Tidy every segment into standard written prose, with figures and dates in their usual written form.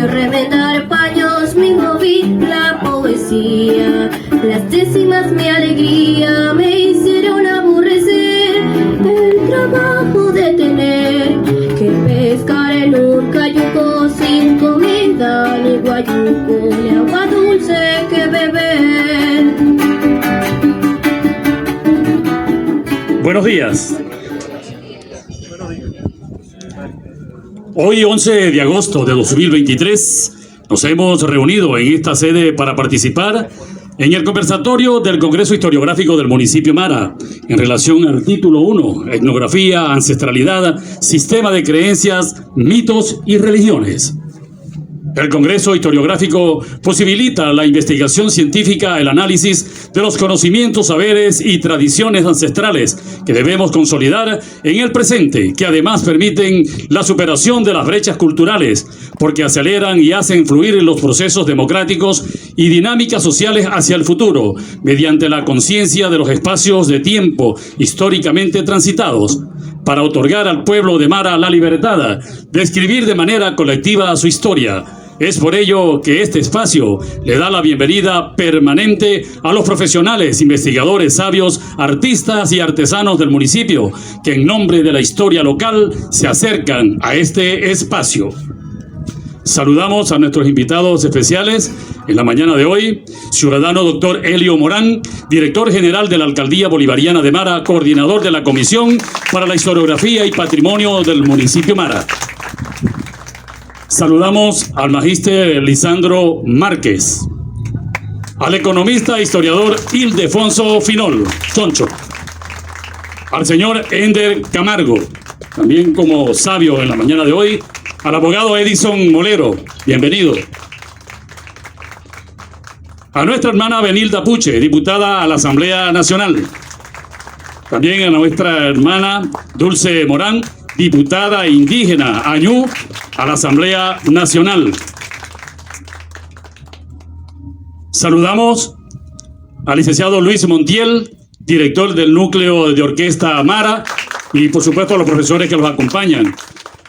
Remendar paños, mi hobby, la poesía. Las décimas mi alegría me hicieron aborrecer el trabajo de tener que pescar en un cayuco sin comida ni guayuco ni agua dulce que beber. Buenos días. Hoy, 11 de agosto de 2023, nos hemos reunido en esta sede para participar en el conversatorio del Congreso Historiográfico del Municipio Mara, en relación al título 1, Etnografía, Ancestralidad, Sistema de Creencias, Mitos y Religiones. El Congreso Historiográfico posibilita la investigación científica, el análisis de los conocimientos, saberes y tradiciones ancestrales que debemos consolidar en el presente, que además permiten la superación de las brechas culturales, porque aceleran y hacen fluir los procesos democráticos y dinámicas sociales hacia el futuro, mediante la conciencia de los espacios de tiempo históricamente transitados, para otorgar al pueblo de Mara la libertad de escribir de manera colectiva su historia. Es por ello que este espacio le da la bienvenida permanente a los profesionales, investigadores, sabios, artistas y artesanos del municipio, que en nombre de la historia local se acercan a este espacio. Saludamos a nuestros invitados especiales en la mañana de hoy: ciudadano doctor Elio Morán, director general de la Alcaldía Bolivariana de Mara, coordinador de la Comisión para la Historiografía y Patrimonio del municipio Mara. Saludamos al magíster Lisandro Márquez, al economista e historiador Ildefonso Finol, Choncho, al señor Ender Camargo, también como sabio en la mañana de hoy, al abogado Edison Molero, bienvenido. A nuestra hermana Benilda Puche, diputada a la Asamblea Nacional. También a nuestra hermana Dulce Morán, diputada indígena Añú a la Asamblea Nacional. Saludamos al licenciado Luis Montiel, director del núcleo de orquesta Mara, y por supuesto a los profesores que los acompañan.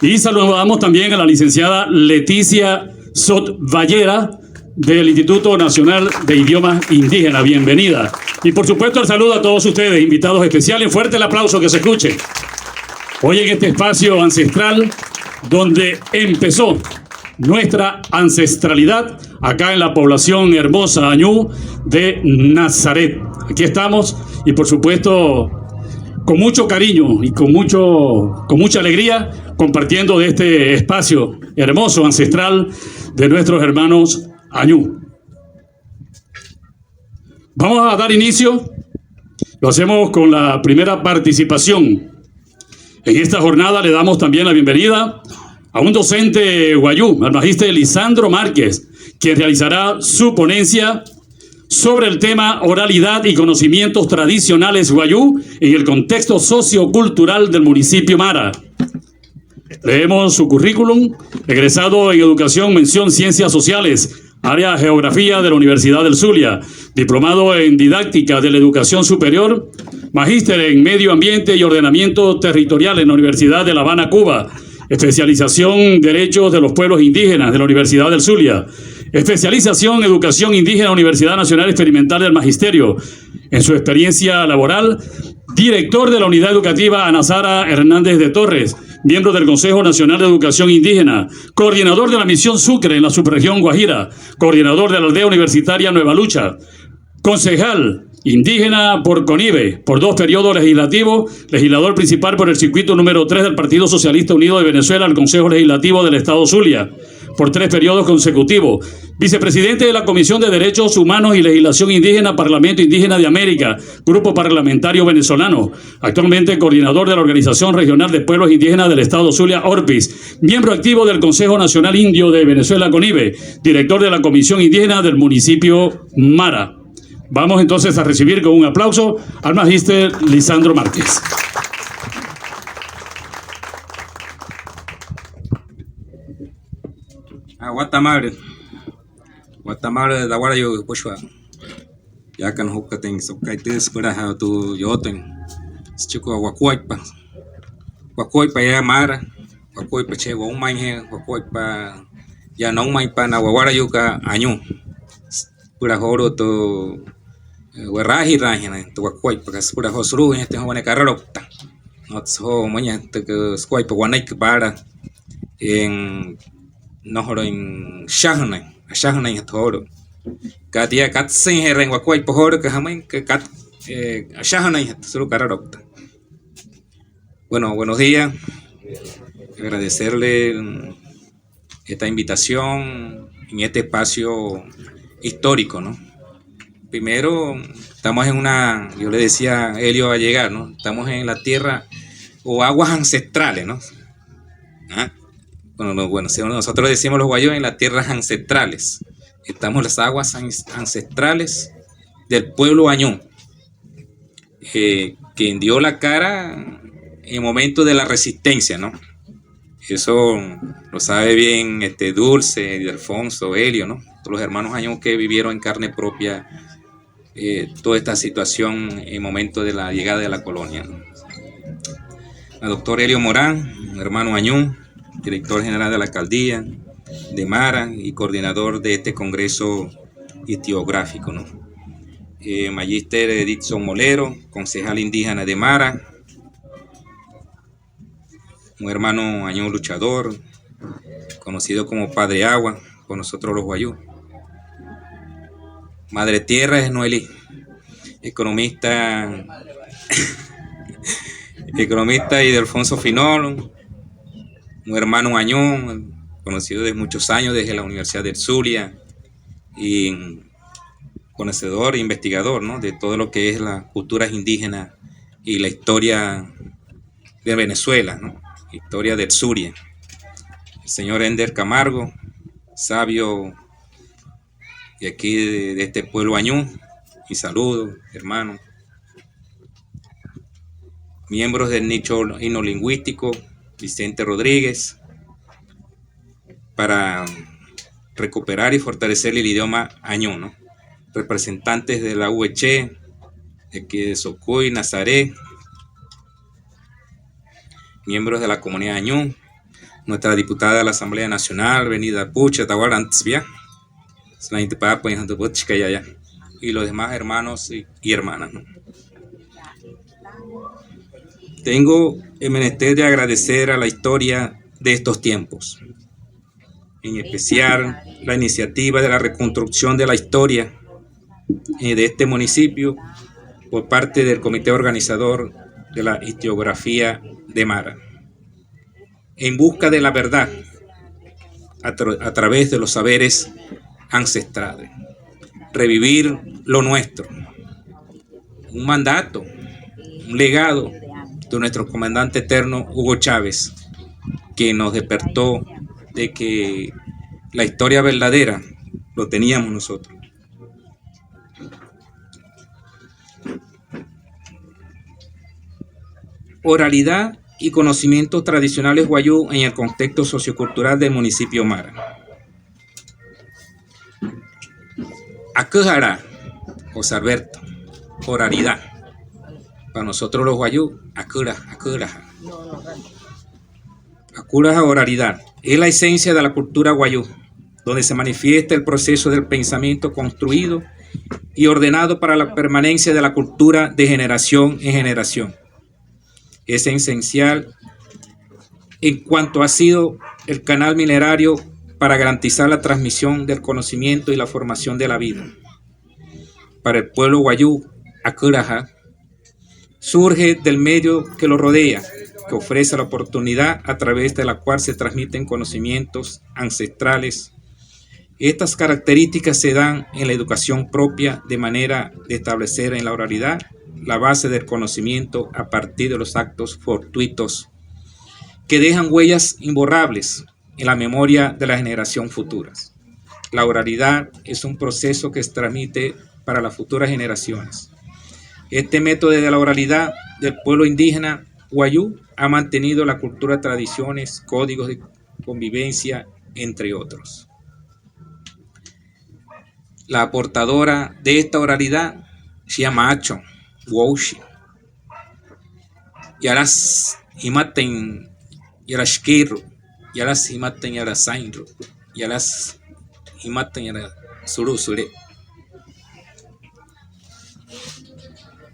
Y saludamos también a la licenciada Leticia Sot Vallera, del Instituto Nacional de Idiomas Indígenas. Bienvenida. Y por supuesto el saludo a todos ustedes, invitados especiales. Fuerte el aplauso, que se escuche. Hoy en este espacio ancestral, donde empezó nuestra ancestralidad, acá en la población hermosa Añú de Nazaret. Aquí estamos y por supuesto con mucho cariño y con mucha alegría, compartiendo de este espacio hermoso, ancestral, de nuestros hermanos Añú. Vamos a dar inicio, lo hacemos con la primera participación. En esta jornada le damos también la bienvenida a un docente guayú, al magíster Lisandro Márquez, quien realizará su ponencia sobre el tema oralidad y conocimientos tradicionales guayú en el contexto sociocultural del municipio Mara. Leemos su currículum: egresado en Educación, mención Ciencias Sociales, área Geografía de la Universidad del Zulia, diplomado en Didáctica de la Educación Superior, magíster en Medio Ambiente y Ordenamiento Territorial en la Universidad de La Habana, Cuba, especialización Derechos de los Pueblos Indígenas de la Universidad del Zulia, especialización Educación Indígena, Universidad Nacional Experimental del Magisterio. En su experiencia laboral, director de la Unidad Educativa Ana Sara Hernández de Torres, miembro del Consejo Nacional de Educación Indígena, coordinador de la Misión Sucre en la subregión Guajira, coordinador de la Aldea Universitaria Nueva Lucha, concejal indígena por CONIVE, por 2 periodos legislativos, legislador principal por el circuito número 3 del Partido Socialista Unido de Venezuela al Consejo Legislativo del Estado Zulia, por 3 periodos consecutivos. Vicepresidente de la Comisión de Derechos Humanos y Legislación Indígena, Parlamento Indígena de América, Grupo Parlamentario Venezolano. Actualmente coordinador de la Organización Regional de Pueblos Indígenas del Estado Zulia, ORPIS. Miembro activo del Consejo Nacional Indio de Venezuela, CONIVE. Director de la Comisión Indígena del municipio Mara. Vamos entonces a recibir con un aplauso al magíster Lisandro Márquez. Guatemala da wara yo pushwa ya kan hukka ting so kai tis pura ha tu yoten chico wakuai pa ya mara wakuai pa che wa umai he wakuai pa ya no mai pa na wara yo ka año pura horo to warahi rahi na to wakuai pa kas pura hosru este ho ne kararokta not so moña te skuai pa wanai ka para en no horo en shahna horo katia kat sin hereng wakuai pohoro que jamás que kat shahna solo kararokta. Bueno, buenos días. Agradecerle esta invitación en este espacio histórico, ¿no? Primero, estamos en una, yo le decía a Helio a llegar, ¿no? Estamos en la tierra o aguas ancestrales, ¿no? ¿Ah? Bueno, si nosotros decimos los guayos en las tierras ancestrales, estamos en las aguas ancestrales del pueblo Añón, quien dio la cara en el momento de la resistencia, ¿no? Eso lo sabe bien Dulce, Alfonso, Helio, ¿no? Todos los hermanos Añón que vivieron en carne propia toda esta situación en el momento de la llegada de la colonia, ¿no? El doctor Helio Morán, hermano Añón, director general de la alcaldía de Mara y coordinador de este congreso historiográfico, ¿no? Magíster Edison Molero, concejal indígena de Mara, un hermano Añón luchador, conocido como Padre Agua por nosotros los guayú. Madre Tierra es Noelí, economista y de Alfonso Finol, un hermano Añón, conocido desde muchos años desde la Universidad del Zulia y conocedor e investigador, ¿no? De todo lo que es las culturas indígenas y la historia de Venezuela, ¿no? Historia del Zulia. El señor Ender Camargo, sabio de aquí de este pueblo Añón, y saludo, hermano. Miembros del nicho etnolingüístico, Vicente Rodríguez, para recuperar y fortalecer el idioma Añón, ¿no? Representantes de la UEC, de aquí de Socoy, Nazaret, miembros de la comunidad Añón, nuestra diputada de la Asamblea Nacional, Venida Pucha, Tahuarantzvia, y los demás hermanos y hermanas, ¿no? Tengo el menester de agradecer a la historia de estos tiempos, en especial la iniciativa de la reconstrucción de la historia de este municipio por parte del comité organizador de la historiografía de Mara, en busca de la verdad a través de los saberes ancestrales, revivir lo nuestro, un mandato, un legado de nuestro comandante eterno Hugo Chávez, que nos despertó de que la historia verdadera lo teníamos nosotros. Oralidad y conocimientos tradicionales guayú en el contexto sociocultural del municipio Mara. Acujara, José Alberto, oralidad. Para nosotros los guayú, acuraja. Acuraja, oralidad. Es la esencia de la cultura guayú, donde se manifiesta el proceso del pensamiento construido y ordenado para la permanencia de la cultura de generación en generación. Es esencial en cuanto ha sido el canal minerario para garantizar la transmisión del conocimiento y la formación de la vida. Para el pueblo guayú, Acuraja surge del medio que lo rodea, que ofrece la oportunidad a través de la cual se transmiten conocimientos ancestrales. Estas características se dan en la educación propia de manera de establecer en la oralidad la base del conocimiento a partir de los actos fortuitos que dejan huellas imborrables en la memoria de la generación futuras. La oralidad es un proceso que se transmite para las futuras generaciones. Este método de la oralidad del pueblo indígena Wayuu ha mantenido la cultura, tradiciones, códigos de convivencia, entre otros. La aportadora de esta oralidad se llama Acho Woushi. Yaras himaten yarashkiru, yaras himaten yarasainru, yaras himaten yarasurusure.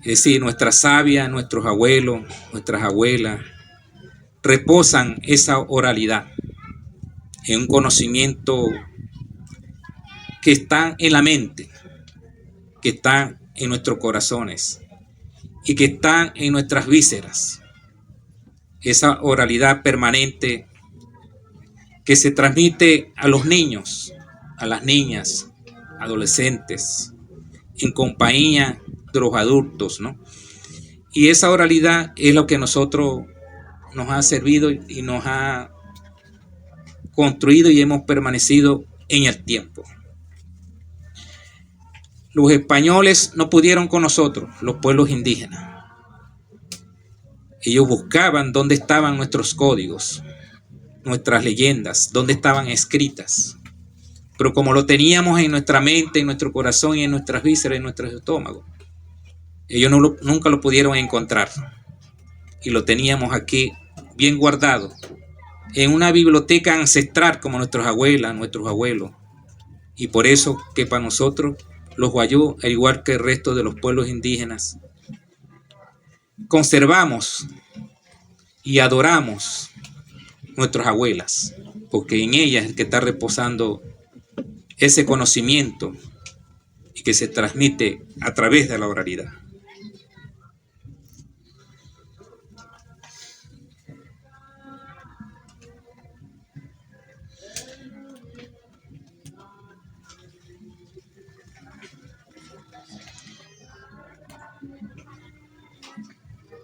Es decir, nuestras sabias, nuestros abuelos, nuestras abuelas reposan esa oralidad en un conocimiento que está en la mente, que está en nuestros corazones y que está en nuestras vísceras. Esa oralidad permanente que se transmite a los niños, a las niñas, adolescentes, en compañía de los adultos, ¿no? Y esa oralidad es lo que nosotros nos ha servido y nos ha construido y hemos permanecido en el tiempo. Los españoles no pudieron con nosotros, los pueblos indígenas. Ellos buscaban dónde estaban nuestros códigos, nuestras leyendas, dónde estaban escritas. Pero como lo teníamos en nuestra mente, en nuestro corazón y en nuestras vísceras, en nuestros estómagos, ellos nunca lo pudieron encontrar. Y lo teníamos aquí bien guardado, en una biblioteca ancestral como nuestras abuelas, nuestros abuelos. Y por eso que para nosotros, los Wayuu, al igual que el resto de los pueblos indígenas, conservamos y adoramos nuestras abuelas, porque en ellas es que está reposando ese conocimiento y que se transmite a través de la oralidad.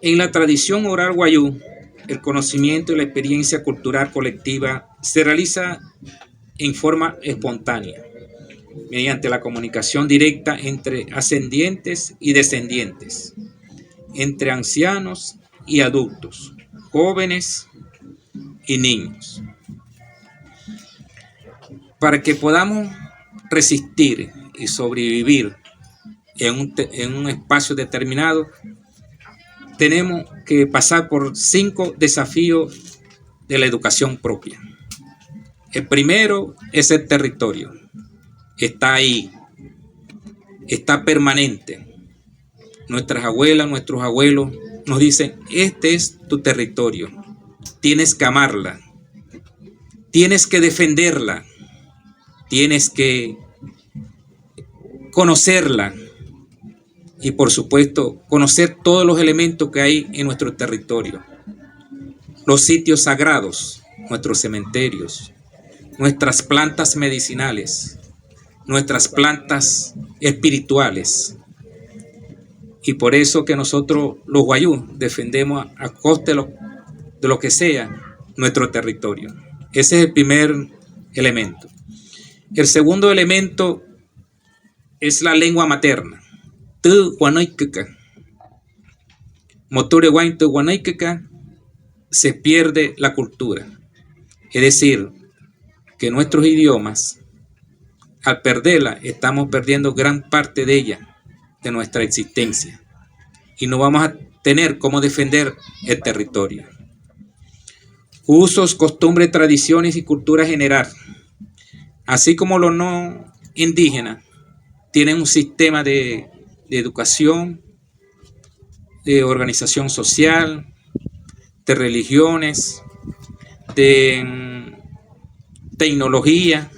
En la tradición oral Wayuu, el conocimiento y la experiencia cultural colectiva se realiza en forma espontánea, mediante la comunicación directa entre ascendientes y descendientes, entre ancianos y adultos, jóvenes y niños. Para que podamos resistir y sobrevivir en un espacio determinado, tenemos que pasar por 5 desafíos de la educación propia. El primero es el territorio. Está ahí, está permanente. Nuestras abuelas, nuestros abuelos nos dicen, este es tu territorio. Tienes que amarla, tienes que defenderla, tienes que conocerla. Y por supuesto, conocer todos los elementos que hay en nuestro territorio. Los sitios sagrados, nuestros cementerios, nuestras plantas medicinales, nuestras plantas espirituales. Y por eso que nosotros, los Wayuu, defendemos a costa de lo que sea nuestro territorio. Ese es el primer elemento. El segundo elemento es la lengua materna. Se pierde la cultura. Es decir, que nuestros idiomas, al perderla, estamos perdiendo gran parte de ella, de nuestra existencia. Y no vamos a tener cómo defender el territorio. Usos, costumbres, tradiciones y cultura general, así como los no indígenas, tienen un sistema de educación, de organización social, de religiones, de tecnología.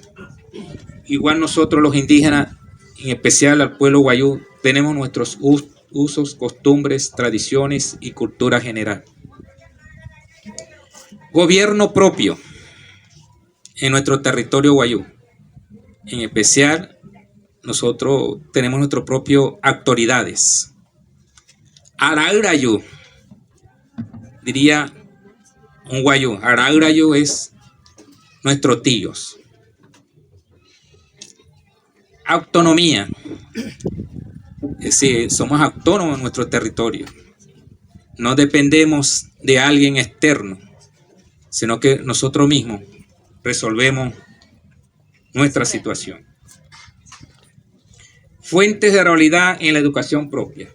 Igual nosotros los indígenas, en especial al pueblo Wayuu, tenemos nuestros usos, costumbres, tradiciones y cultura general. Gobierno propio en nuestro territorio guayú. En especial, nosotros tenemos nuestras propias autoridades. Arairayu, diría un guayú. Arairayu es nuestros tíos. Autonomía. Es decir, somos autónomos en nuestro territorio. No dependemos de alguien externo, sino que nosotros mismos resolvemos nuestra situación. Fuentes de realidad en la educación propia.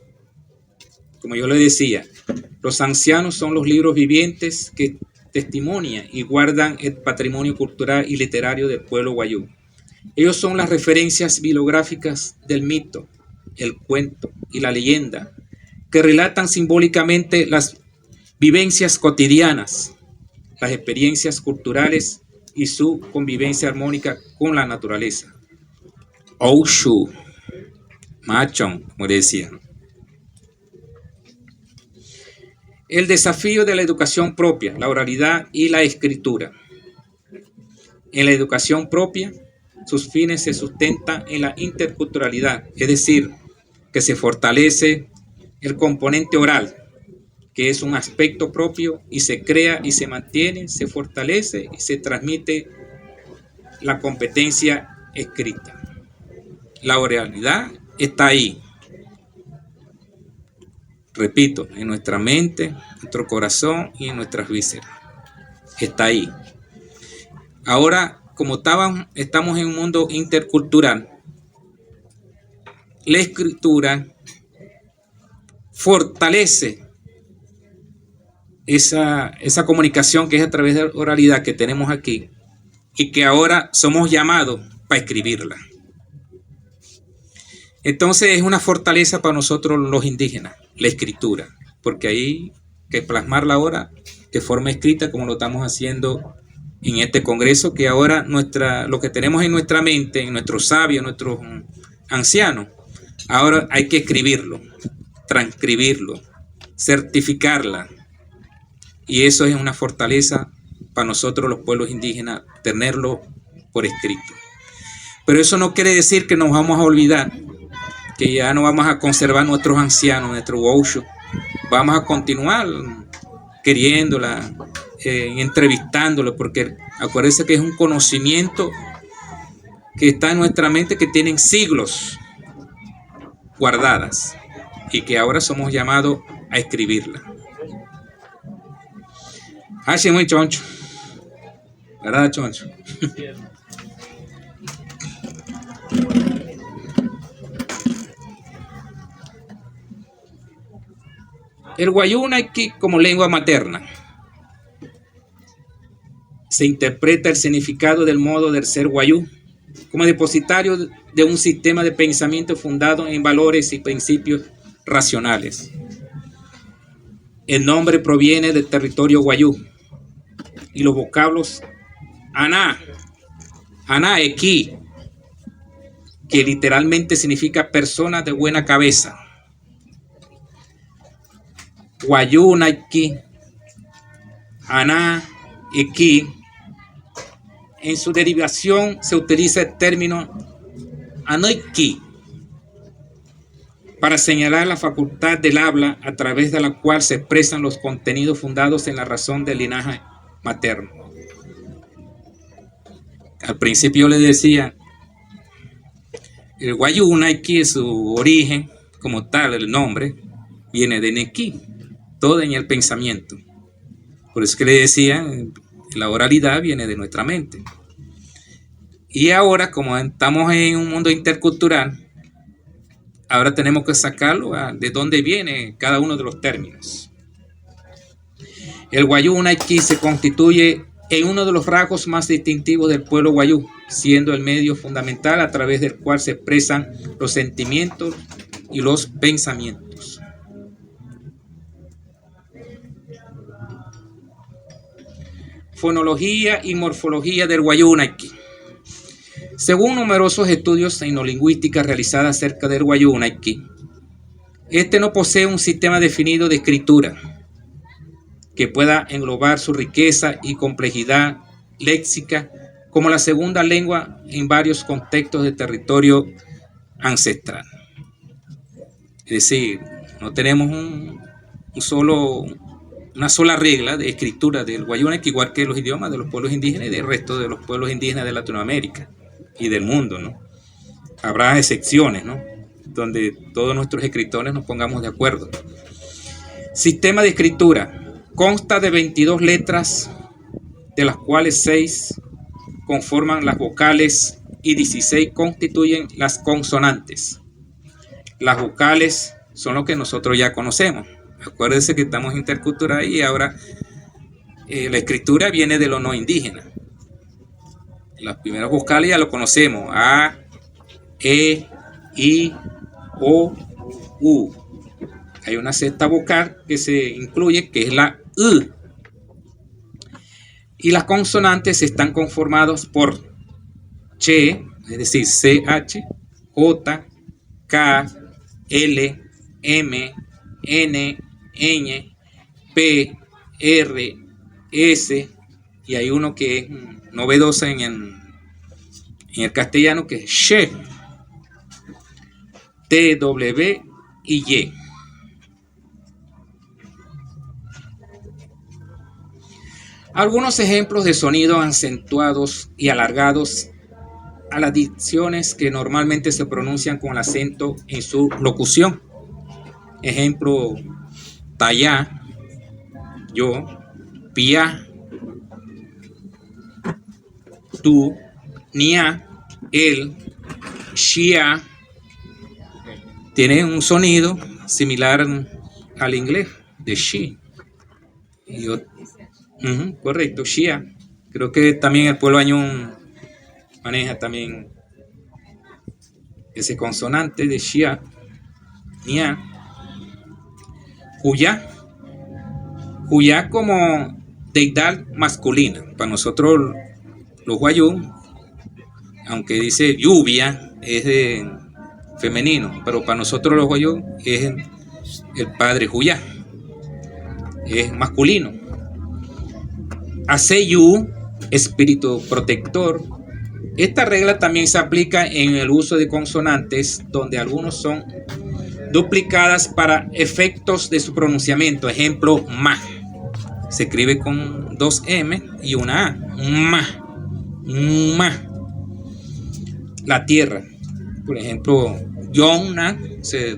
Como yo le decía, los ancianos son los libros vivientes que testimonian y guardan el patrimonio cultural y literario del pueblo guayú. Ellos son las referencias bibliográficas del mito, el cuento y la leyenda, que relatan simbólicamente las vivencias cotidianas, las experiencias culturales y su convivencia armónica con la naturaleza. Oushu, Machón, como decía. El desafío de la educación propia, la oralidad y la escritura. En la educación propia, sus fines se sustentan en la interculturalidad, es decir, que se fortalece el componente oral, que es un aspecto propio y se crea y se mantiene, se fortalece y se transmite la competencia escrita. La oralidad está ahí. Repito, en nuestra mente, en nuestro corazón y en nuestras vísceras. Está ahí. Ahora, como estamos en un mundo intercultural, la escritura fortalece esa comunicación que es a través de la oralidad que tenemos aquí y que ahora somos llamados para escribirla. Entonces es una fortaleza para nosotros los indígenas, la escritura, porque hay que plasmarla ahora de forma escrita como lo estamos haciendo en este congreso, que ahora lo que tenemos en nuestra mente, en nuestros sabios, en nuestros ancianos, ahora hay que escribirlo, transcribirlo, certificarla. Y eso es una fortaleza para nosotros los pueblos indígenas, tenerlo por escrito. Pero eso no quiere decir que nos vamos a olvidar, que ya no vamos a conservar nuestros ancianos, nuestro Oushu. Vamos a continuar queriéndola, entrevistándolo, porque acuérdense que es un conocimiento que está en nuestra mente, que tienen siglos guardadas y que ahora somos llamados a escribirla. Así muy choncho, ¿verdad, choncho? El guayú aquí como lengua materna. Se interpreta el significado del modo del ser guayú como depositario de un sistema de pensamiento fundado en valores y principios racionales. El nombre proviene del territorio guayú y los vocablos aná, equi, que literalmente significa persona de buena cabeza. Guayú naiki, aná, equi. En su derivación se utiliza el término anoiki para señalar la facultad del habla a través de la cual se expresan los contenidos fundados en la razón del linaje materno. Al principio le decía, el guayú naiki, su origen como tal, el nombre, viene de nequi, todo en el pensamiento. Por eso que le decía, la oralidad viene de nuestra mente. Y ahora, como estamos en un mundo intercultural, ahora tenemos que sacarlo de dónde viene cada uno de los términos. El guayú naiki se constituye en uno de los rasgos más distintivos del pueblo guayú, siendo el medio fundamental a través del cual se expresan los sentimientos y los pensamientos. Fonología y morfología del guayú naiki. Según numerosos estudios etnolingüísticos realizados acerca del guayú naiki, este no posee un sistema definido de escritura. que pueda englobar su riqueza y complejidad léxica como la segunda lengua en varios contextos de territorio ancestral. Es decir, no tenemos una sola regla de escritura del guayúnec, igual que los idiomas de los pueblos indígenas y del resto de los pueblos indígenas de Latinoamérica y del mundo, ¿no? Habrá excepciones, ¿no?, donde todos nuestros escritores nos pongamos de acuerdo. Sistema de escritura. Consta de 22 letras, de las cuales 6 conforman las vocales y 16 constituyen las consonantes. Las vocales son lo que nosotros ya conocemos. Acuérdense que estamos interculturales y ahora la escritura viene de lo no indígena. Las primeras vocales ya lo conocemos: A, E, I, O, U. Hay una sexta vocal que se incluye, que es la U. Y las consonantes están conformadas por Che, es decir, CH, J, K, L, M, N, Ñ, P, R, S, y hay uno que es novedoso en el castellano, que es She, T, W y Y. Algunos ejemplos de sonidos acentuados y alargados a las dicciones que normalmente se pronuncian con el acento en su locución. Ejemplo: tayá, yo, piá, tú, niá, él, shia. Tiene un sonido similar al inglés de she. Correcto, shia. Creo que también el pueblo añún maneja también ese consonante de shia, nia. Juyá. Juyá como deidad masculina. Para nosotros los guayú, aunque dice lluvia, es de femenino, pero para nosotros los guayú es el padre Juyá, es masculino. Aseyu, espíritu protector. Esta regla también se aplica en el uso de consonantes, donde algunos son duplicadas para efectos de su pronunciamiento. Ejemplo: ma. Se escribe con 2 M y una A. Ma. Ma. La tierra. Por ejemplo, yonna,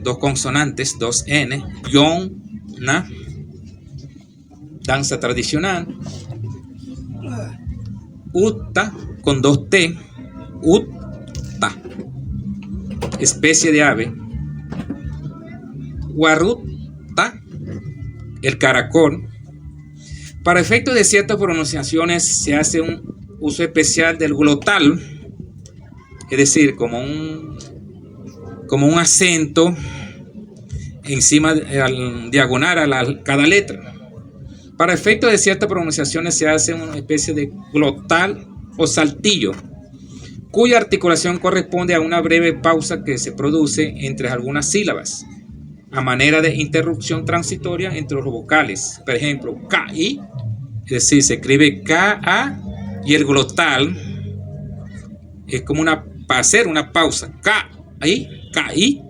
2 consonantes, 2 N. Yonna. Danza tradicional. Utta, con 2 T. Utta. Especie de ave. Guarruta, el caracol. Para efectos de ciertas pronunciaciones se hace un uso especial del glotal, es decir, como un acento encima, diagonal a cada letra. Para efectos de ciertas pronunciaciones se hace una especie de glotal o saltillo, cuya articulación corresponde a una breve pausa que se produce entre algunas sílabas, a manera de interrupción transitoria entre los vocales. Por ejemplo, K-I, es decir, se escribe K-A, y el glotal es como para hacer una pausa. K-I, K-I,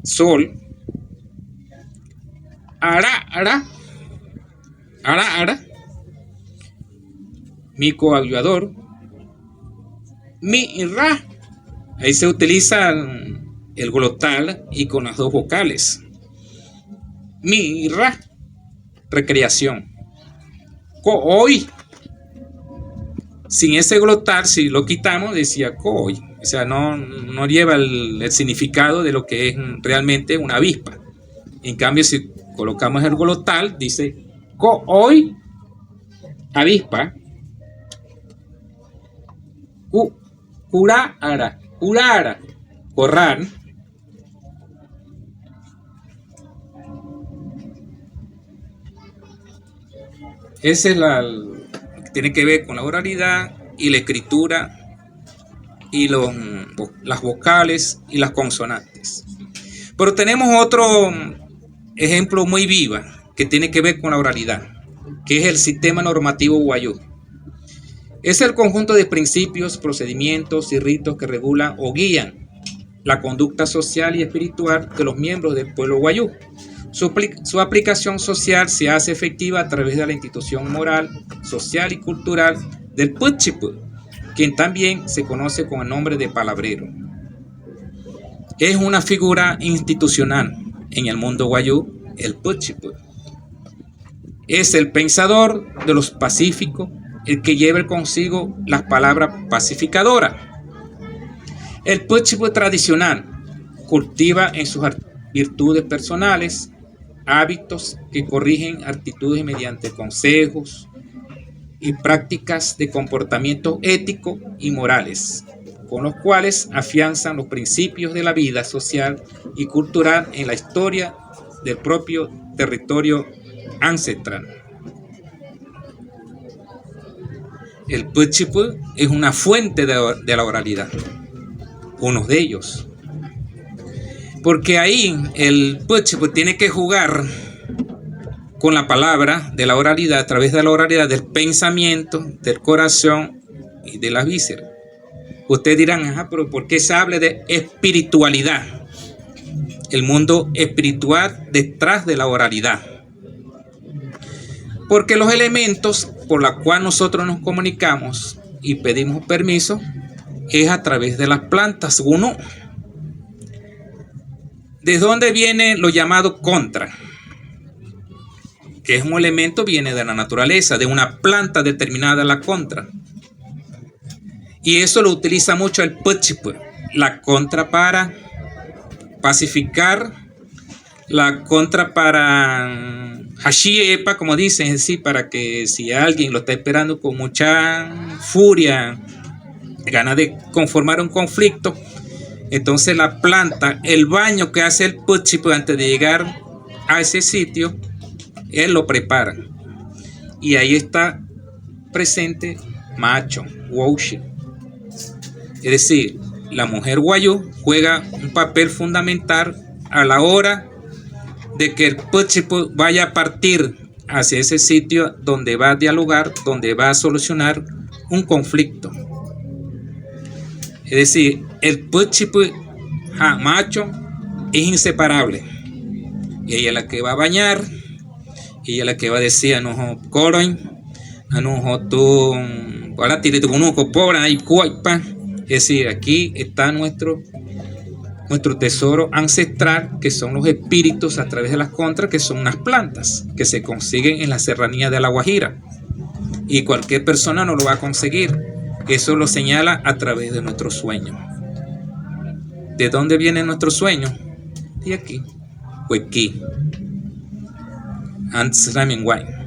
sol, ara, mi coagulador, mi ra. Ahí se utiliza el glotal y con las 2 vocales. Mi ra, recreación. Coy, sin ese glotal, si lo quitamos, decía coy. O sea, no lleva el significado de lo que es realmente una avispa. En cambio, si colocamos el glotal, dice coy, avispa. Curara, corral. Esa es que tiene que ver con la oralidad y la escritura y las vocales y las consonantes. Pero tenemos otro ejemplo muy viva que tiene que ver con la oralidad. que es el sistema normativo guayú. Es el conjunto de principios, procedimientos y ritos que regulan o guían la conducta social y espiritual de los miembros del pueblo guayú. Su aplicación social se hace efectiva a través de la institución moral, social y cultural del Puchipu, quien también se conoce con el nombre de palabrero. Es una figura institucional en el mundo guayú, el Puchipu. Es el pensador de los pacíficos, el que lleva consigo las palabras pacificadoras. El Puchipu tradicional cultiva en sus virtudes personales hábitos que corrigen actitudes mediante consejos y prácticas de comportamiento ético y morales, con los cuales afianzan los principios de la vida social y cultural en la historia del propio territorio ancestral. El Puchipu es una fuente de la oralidad, uno de ellos. Porque ahí el Puchipu tiene que jugar con la palabra de la oralidad, a través de la oralidad del pensamiento, del corazón y de las vísceras. Ustedes dirán, ajá, pero ¿por qué se habla de espiritualidad? El mundo espiritual detrás de la oralidad. Porque los elementos por los cuales nosotros nos comunicamos y pedimos permiso es a través de las plantas. Uno, ¿de dónde viene lo llamado contra? Que es un elemento, viene de la naturaleza, de una planta determinada, la contra. Y eso lo utiliza mucho el Puchipu, la contra para pacificar, la contra para Hashiepa, como dicen, es decir, para que si alguien lo está esperando con mucha furia, ganas de conformar un conflicto, entonces la planta, el baño que hace el Puchipu antes de llegar a ese sitio, él lo prepara. Y ahí está presente macho, Woshi. Es decir, la mujer guayú juega un papel fundamental a la hora de que el Puchipu vaya a partir hacia ese sitio donde va a dialogar, donde va a solucionar un conflicto. Es decir, el Puchipu macho es inseparable. Y ella es la que va a bañar, ella es la que va a decir, no coroin, no tú, ahora tire tu conuco pobre ahí cuaipa. Es decir, aquí está nuestro tesoro ancestral, que son los espíritus a través de las contras, que son unas plantas que se consiguen en la serranía de La Guajira. Y cualquier persona no lo va a conseguir. Eso lo señala a través de nuestro sueño. ¿De dónde viene nuestro sueño? De aquí. Huequí.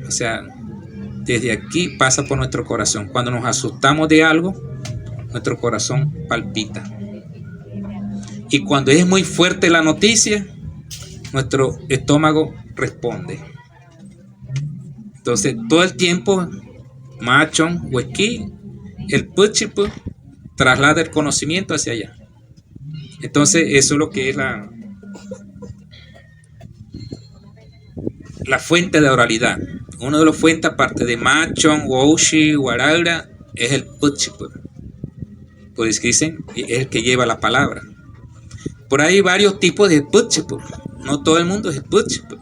O sea, desde aquí pasa por nuestro corazón. Cuando nos asustamos de algo, nuestro corazón palpita. Y cuando es muy fuerte la noticia, nuestro estómago responde. Entonces, todo el tiempo, machón, huequí, el Puchipu traslada el conocimiento hacia allá. Entonces, eso es lo que es la fuente de oralidad. Uno de los fuentes, aparte de machón, woshi, guaragra, es el Puchipu. Por eso dicen, es el que lleva la palabra. Por ahí hay varios tipos de Puchipu. No todo el mundo es Puchipu.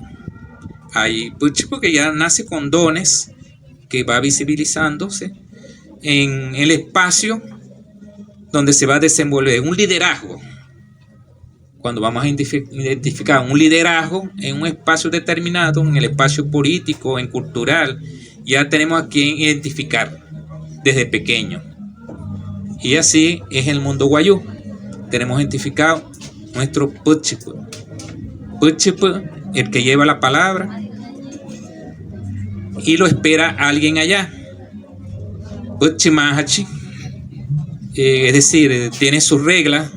Hay Puchipu que ya nace con dones, que va visibilizándose en el espacio donde se va a desenvolver un liderazgo. Cuando vamos a identificar un liderazgo en un espacio determinado, en el espacio político, en cultural, ya tenemos a quien identificar desde pequeño. Y así es el mundo guayú. Tenemos identificado nuestro Puchipu. Puchipu, el que lleva la palabra y lo espera alguien allá. Puchimahachi, es decir, tiene sus reglas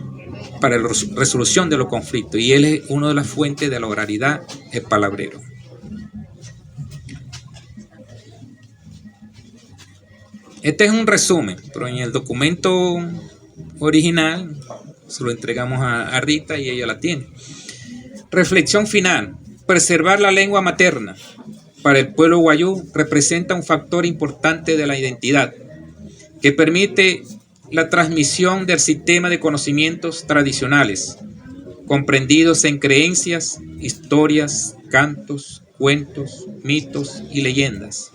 para la resolución de los conflictos, y él es una de las fuentes de la oralidad, el palabrero. Este es un resumen, pero en el documento original se lo entregamos a Rita y ella la tiene. Reflexión final: preservar la lengua materna para el pueblo guayú representa un factor importante de la identidad que permite la transmisión del sistema de conocimientos tradicionales, comprendidos en creencias, historias, cantos, cuentos, mitos y leyendas,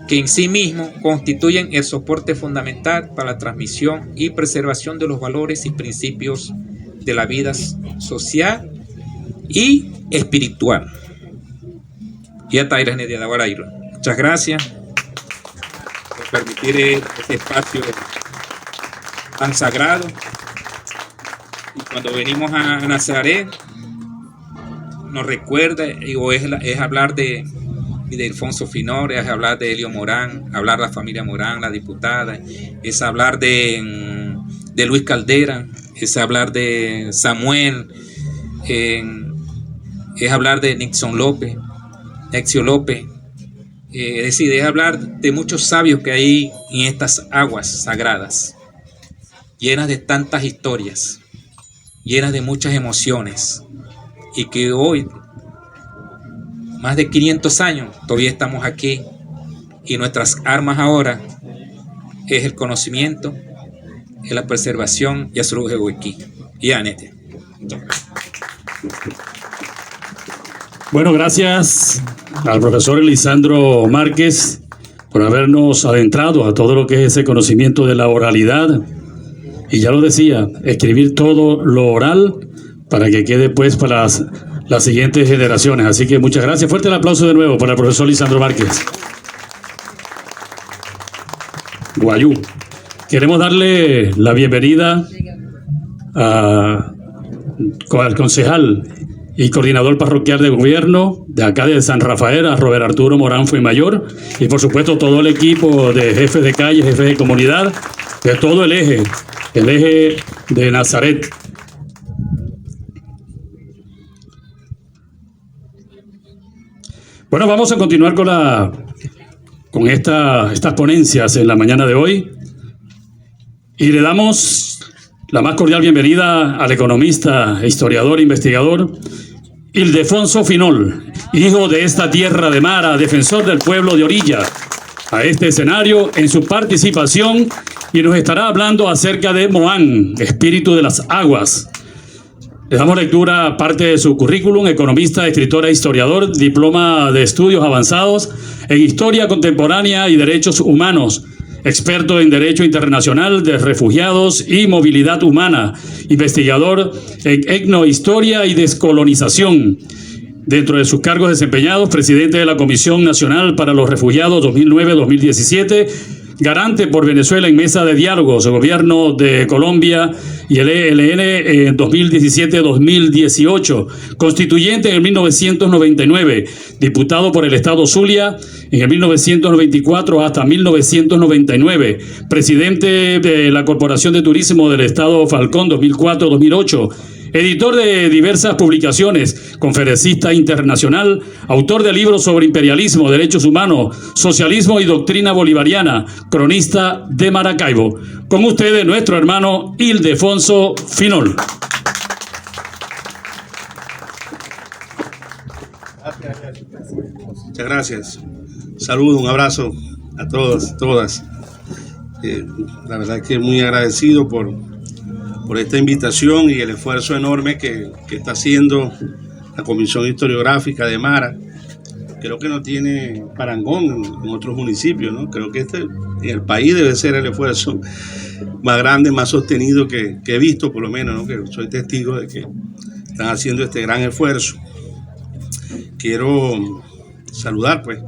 que en sí mismos constituyen el soporte fundamental para la transmisión y preservación de los valores y principios de la vida social y espiritual. Muchas gracias por permitir este espacio tan sagrado. Y cuando venimos a Nazaret, nos recuerda, es hablar de Ildefonso Finol, es hablar de Elio Morán, hablar de la familia Morán, la diputada, es hablar de Luis Caldera, es hablar de Samuel, es hablar de Nixon López, Exio López, es decir, es hablar de muchos sabios que hay en estas aguas sagradas, llenas de tantas historias, llenas de muchas emociones, y que hoy, más de 500 años, todavía estamos aquí, y nuestras armas ahora es el conocimiento, es la preservación y Azurujeweki. Y Anete. Bueno, gracias al profesor Lisandro Márquez por habernos adentrado a todo lo que es ese conocimiento de la oralidad. Y ya lo decía, escribir todo lo oral para que quede pues para las siguientes generaciones. Así que muchas gracias. Fuerte el aplauso de nuevo para el profesor Lisandro Márquez. Guayú. Queremos darle la bienvenida al concejal y coordinador parroquial de gobierno de acá de San Rafael, a Robert Arturo Morán Fuenmayor, y por supuesto todo el equipo de jefes de calle, jefes de comunidad, de todo el eje de Nazaret. Bueno, vamos a continuar con estas ponencias en la mañana de hoy, y le damos la más cordial bienvenida al economista, historiador, investigador, Ildefonso Finol, hijo de esta tierra de Mara, defensor del pueblo de orilla, a este escenario en su participación, y nos estará hablando acerca de Moán, espíritu de las aguas. Le damos lectura a parte de su currículum: economista, escritor e historiador, diploma de estudios avanzados en historia contemporánea y derechos humanos, experto en Derecho Internacional de Refugiados y Movilidad Humana, investigador en etnohistoria y descolonización. Dentro de sus cargos desempeñados, presidente de la Comisión Nacional para los Refugiados 2009-2017, garante por Venezuela en mesa de diálogos, gobierno de Colombia y el ELN en 2017-2018, constituyente en el 1999, diputado por el Estado Zulia en el 1994 hasta 1999, presidente de la Corporación de Turismo del Estado Falcón 2004-2008, editor de diversas publicaciones, conferencista internacional, autor de libros sobre imperialismo, derechos humanos, socialismo y doctrina bolivariana, cronista de Maracaibo. Con ustedes, nuestro hermano Ildefonso Finol. Muchas gracias. Saludo, un abrazo a todos, todas. La verdad que muy agradecido por esta invitación y el esfuerzo enorme que está haciendo la Comisión Historiográfica de Mara. Creo que no tiene parangón en otros municipios, ¿no? Creo que en el país debe ser el esfuerzo más grande, más sostenido que he visto, por lo menos, ¿no? Que soy testigo de que están haciendo este gran esfuerzo. Quiero saludar, pues,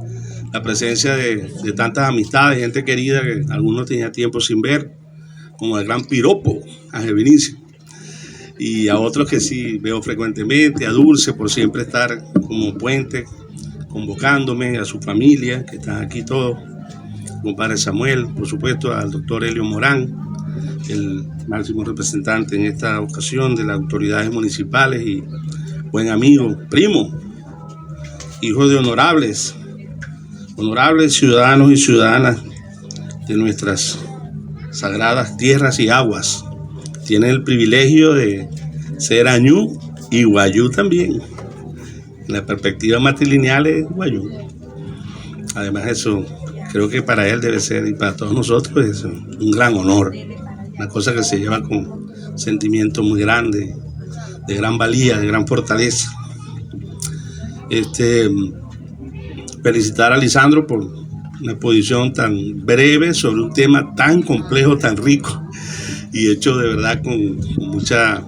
la presencia de tantas amistades, gente querida que algunos tenía tiempo sin ver, como el gran Piropo, Ángel Vinicio, y a otros que sí veo frecuentemente, a Dulce por siempre estar como puente, convocándome, a su familia, que están aquí todos, compadre Samuel, por supuesto al doctor Elio Morán, el máximo representante en esta ocasión de las autoridades municipales y buen amigo, primo, hijo de honorables ciudadanos y ciudadanas de nuestras sagradas tierras y aguas. Tienen el privilegio de ser añú y guayú también. En la perspectiva matrilineal es guayú. Además eso, creo que para él debe ser, y para todos nosotros, es un gran honor. Una cosa que se lleva con sentimiento muy grande, de gran valía, de gran fortaleza. Felicitar a Lisandro por una exposición tan breve sobre un tema tan complejo, tan rico, y hecho de verdad con mucha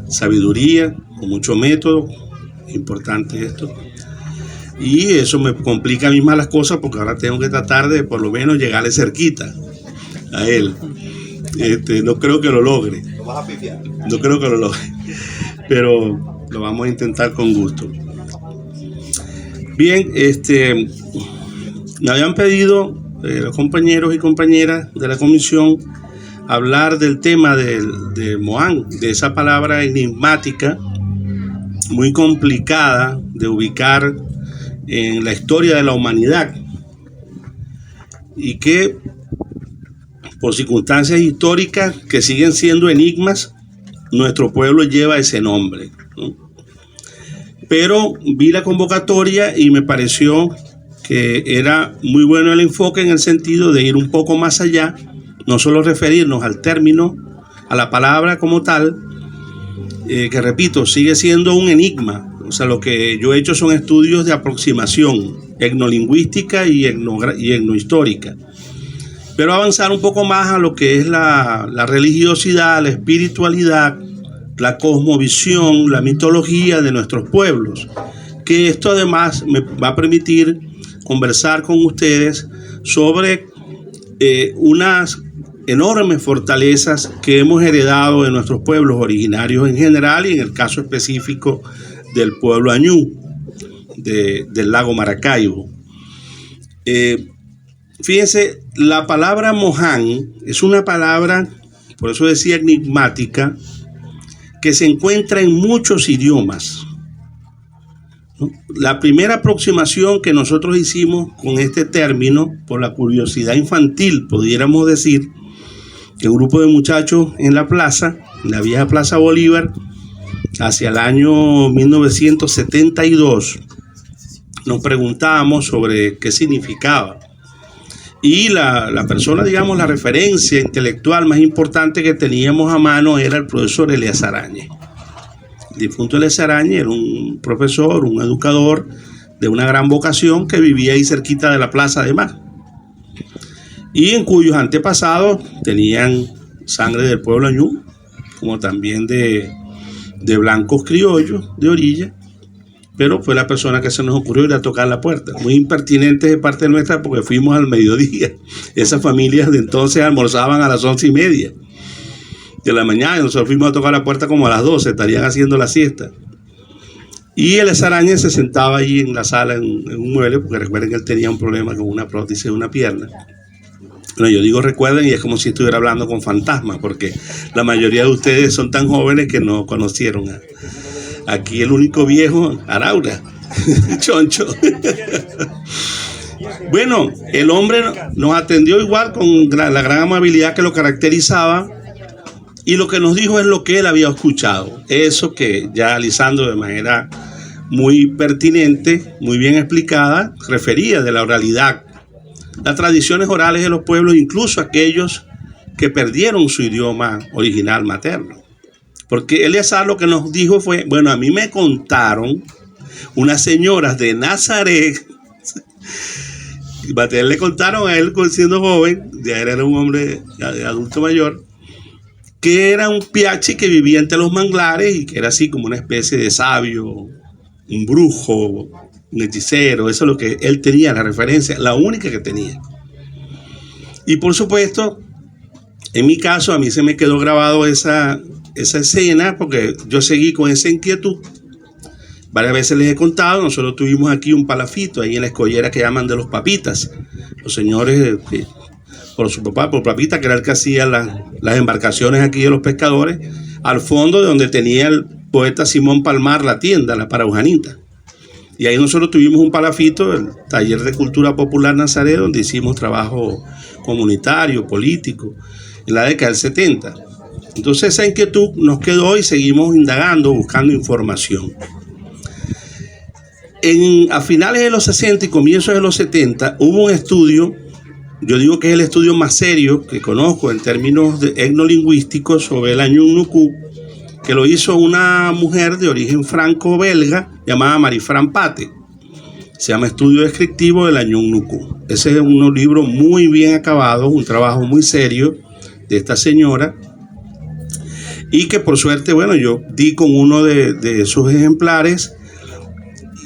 sabiduría, con mucho método. Importante esto. Y eso me complica a mí más las cosas, porque ahora tengo que tratar de por lo menos llegarle cerquita a él. No creo que lo logre. No creo que lo logre, pero lo vamos a intentar con gusto. Bien, me habían pedido los compañeros y compañeras de la comisión hablar del tema de Mohán, de esa palabra enigmática, muy complicada de ubicar en la historia de la humanidad, y que por circunstancias históricas que siguen siendo enigmas, nuestro pueblo lleva ese nombre, ¿no? Pero vi la convocatoria y me pareció que era muy bueno el enfoque, en el sentido de ir un poco más allá, no solo referirnos al término, a la palabra como tal, que repito, sigue siendo un enigma. O sea, lo que yo he hecho son estudios de aproximación etnolingüística y etnohistórica, pero avanzar un poco más a lo que es la religiosidad, la espiritualidad, la cosmovisión, la mitología de nuestros pueblos, que esto además me va a permitir conversar con ustedes sobre unas enormes fortalezas que hemos heredado de nuestros pueblos originarios en general, y en el caso específico del pueblo añú, del lago Maracaibo. Fíjense, la palabra Mohán es una palabra, por eso decía enigmática, que se encuentra en muchos idiomas, ¿no? La primera aproximación que nosotros hicimos con este término, por la curiosidad infantil, pudiéramos decir, que un grupo de muchachos en la plaza, en la vieja Plaza Bolívar, hacia el año 1972, nos preguntábamos sobre qué significaba. Y la persona, digamos, la referencia intelectual más importante que teníamos a mano era el profesor Elías Arañez. El difunto Elías Arañez era un profesor, un educador de una gran vocación, que vivía ahí cerquita de la plaza además, y en cuyos antepasados tenían sangre del pueblo añú, como también de blancos criollos de orilla. Pero fue la persona que se nos ocurrió ir a tocar la puerta. Muy impertinente de parte nuestra, porque fuimos al mediodía. Esas familias de entonces almorzaban a las 11:30 de la mañana, y nosotros fuimos a tocar la puerta como a las 12, estarían haciendo la siesta. Y el Arañez se sentaba allí en la sala, en un mueble, porque recuerden que él tenía un problema con una prótesis de una pierna. Bueno, yo digo recuerden, y es como si estuviera hablando con fantasmas, porque la mayoría de ustedes son tan jóvenes que no conocieron aquí el único viejo, Araura, Choncho. Bueno, el hombre nos atendió igual, con la gran amabilidad que lo caracterizaba, y lo que nos dijo es lo que él había escuchado. Eso que ya Lisandro, de manera muy pertinente, muy bien explicada, refería de la oralidad, las tradiciones orales de los pueblos, incluso aquellos que perdieron su idioma original materno. Porque Eleazar lo que nos dijo fue, bueno, a mí me contaron unas señoras de Nazaret, le contaron a él siendo joven, ya era un hombre adulto mayor, que era un piachi que vivía entre los manglares y que era así como una especie de sabio, un brujo, un hechicero. Eso es lo que él tenía, la referencia, la única que tenía. Y por supuesto, en mi caso, a mí se me quedó grabado esa escena, porque yo seguí con esa inquietud. Varias veces les he contado, nosotros tuvimos aquí un palafito ahí en la escollera que llaman de los papitas. Los señores, por su papá, por papita, que era el que hacía las embarcaciones aquí de los pescadores, al fondo de donde tenía el poeta Simón Palmar la tienda, la Paraujanita. Y ahí nosotros tuvimos un palafito, el Taller de Cultura Popular Nazaret, donde hicimos trabajo comunitario, político, en la década del 70. Entonces esa inquietud nos quedó y seguimos indagando, buscando información. A finales de los 60 y comienzos de los 70 hubo un estudio, yo digo que es el estudio más serio que conozco en términos etnolingüísticos sobre el Añún Nucú, que lo hizo una mujer de origen franco-belga llamada Marifran Pate. Se llama Estudio Descriptivo del Añún Nucú. Ese es un libro muy bien acabado, un trabajo muy serio de esta señora, y que por suerte, bueno, yo di con uno de sus ejemplares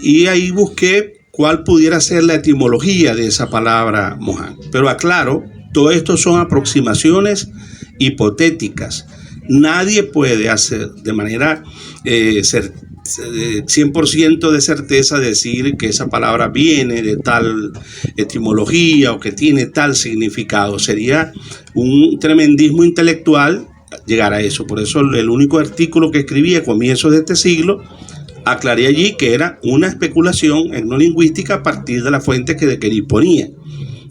y ahí busqué cuál pudiera ser la etimología de esa palabra moján. Pero aclaro, todo esto son aproximaciones hipotéticas. Nadie puede hacer de manera 100% de certeza decir que esa palabra viene de tal etimología o que tiene tal significado. Sería un tremendismo intelectual llegar a eso. Por eso el único artículo que escribí a comienzos de este siglo, aclaré allí que era una especulación etnolingüística a partir de la fuente que de que disponía.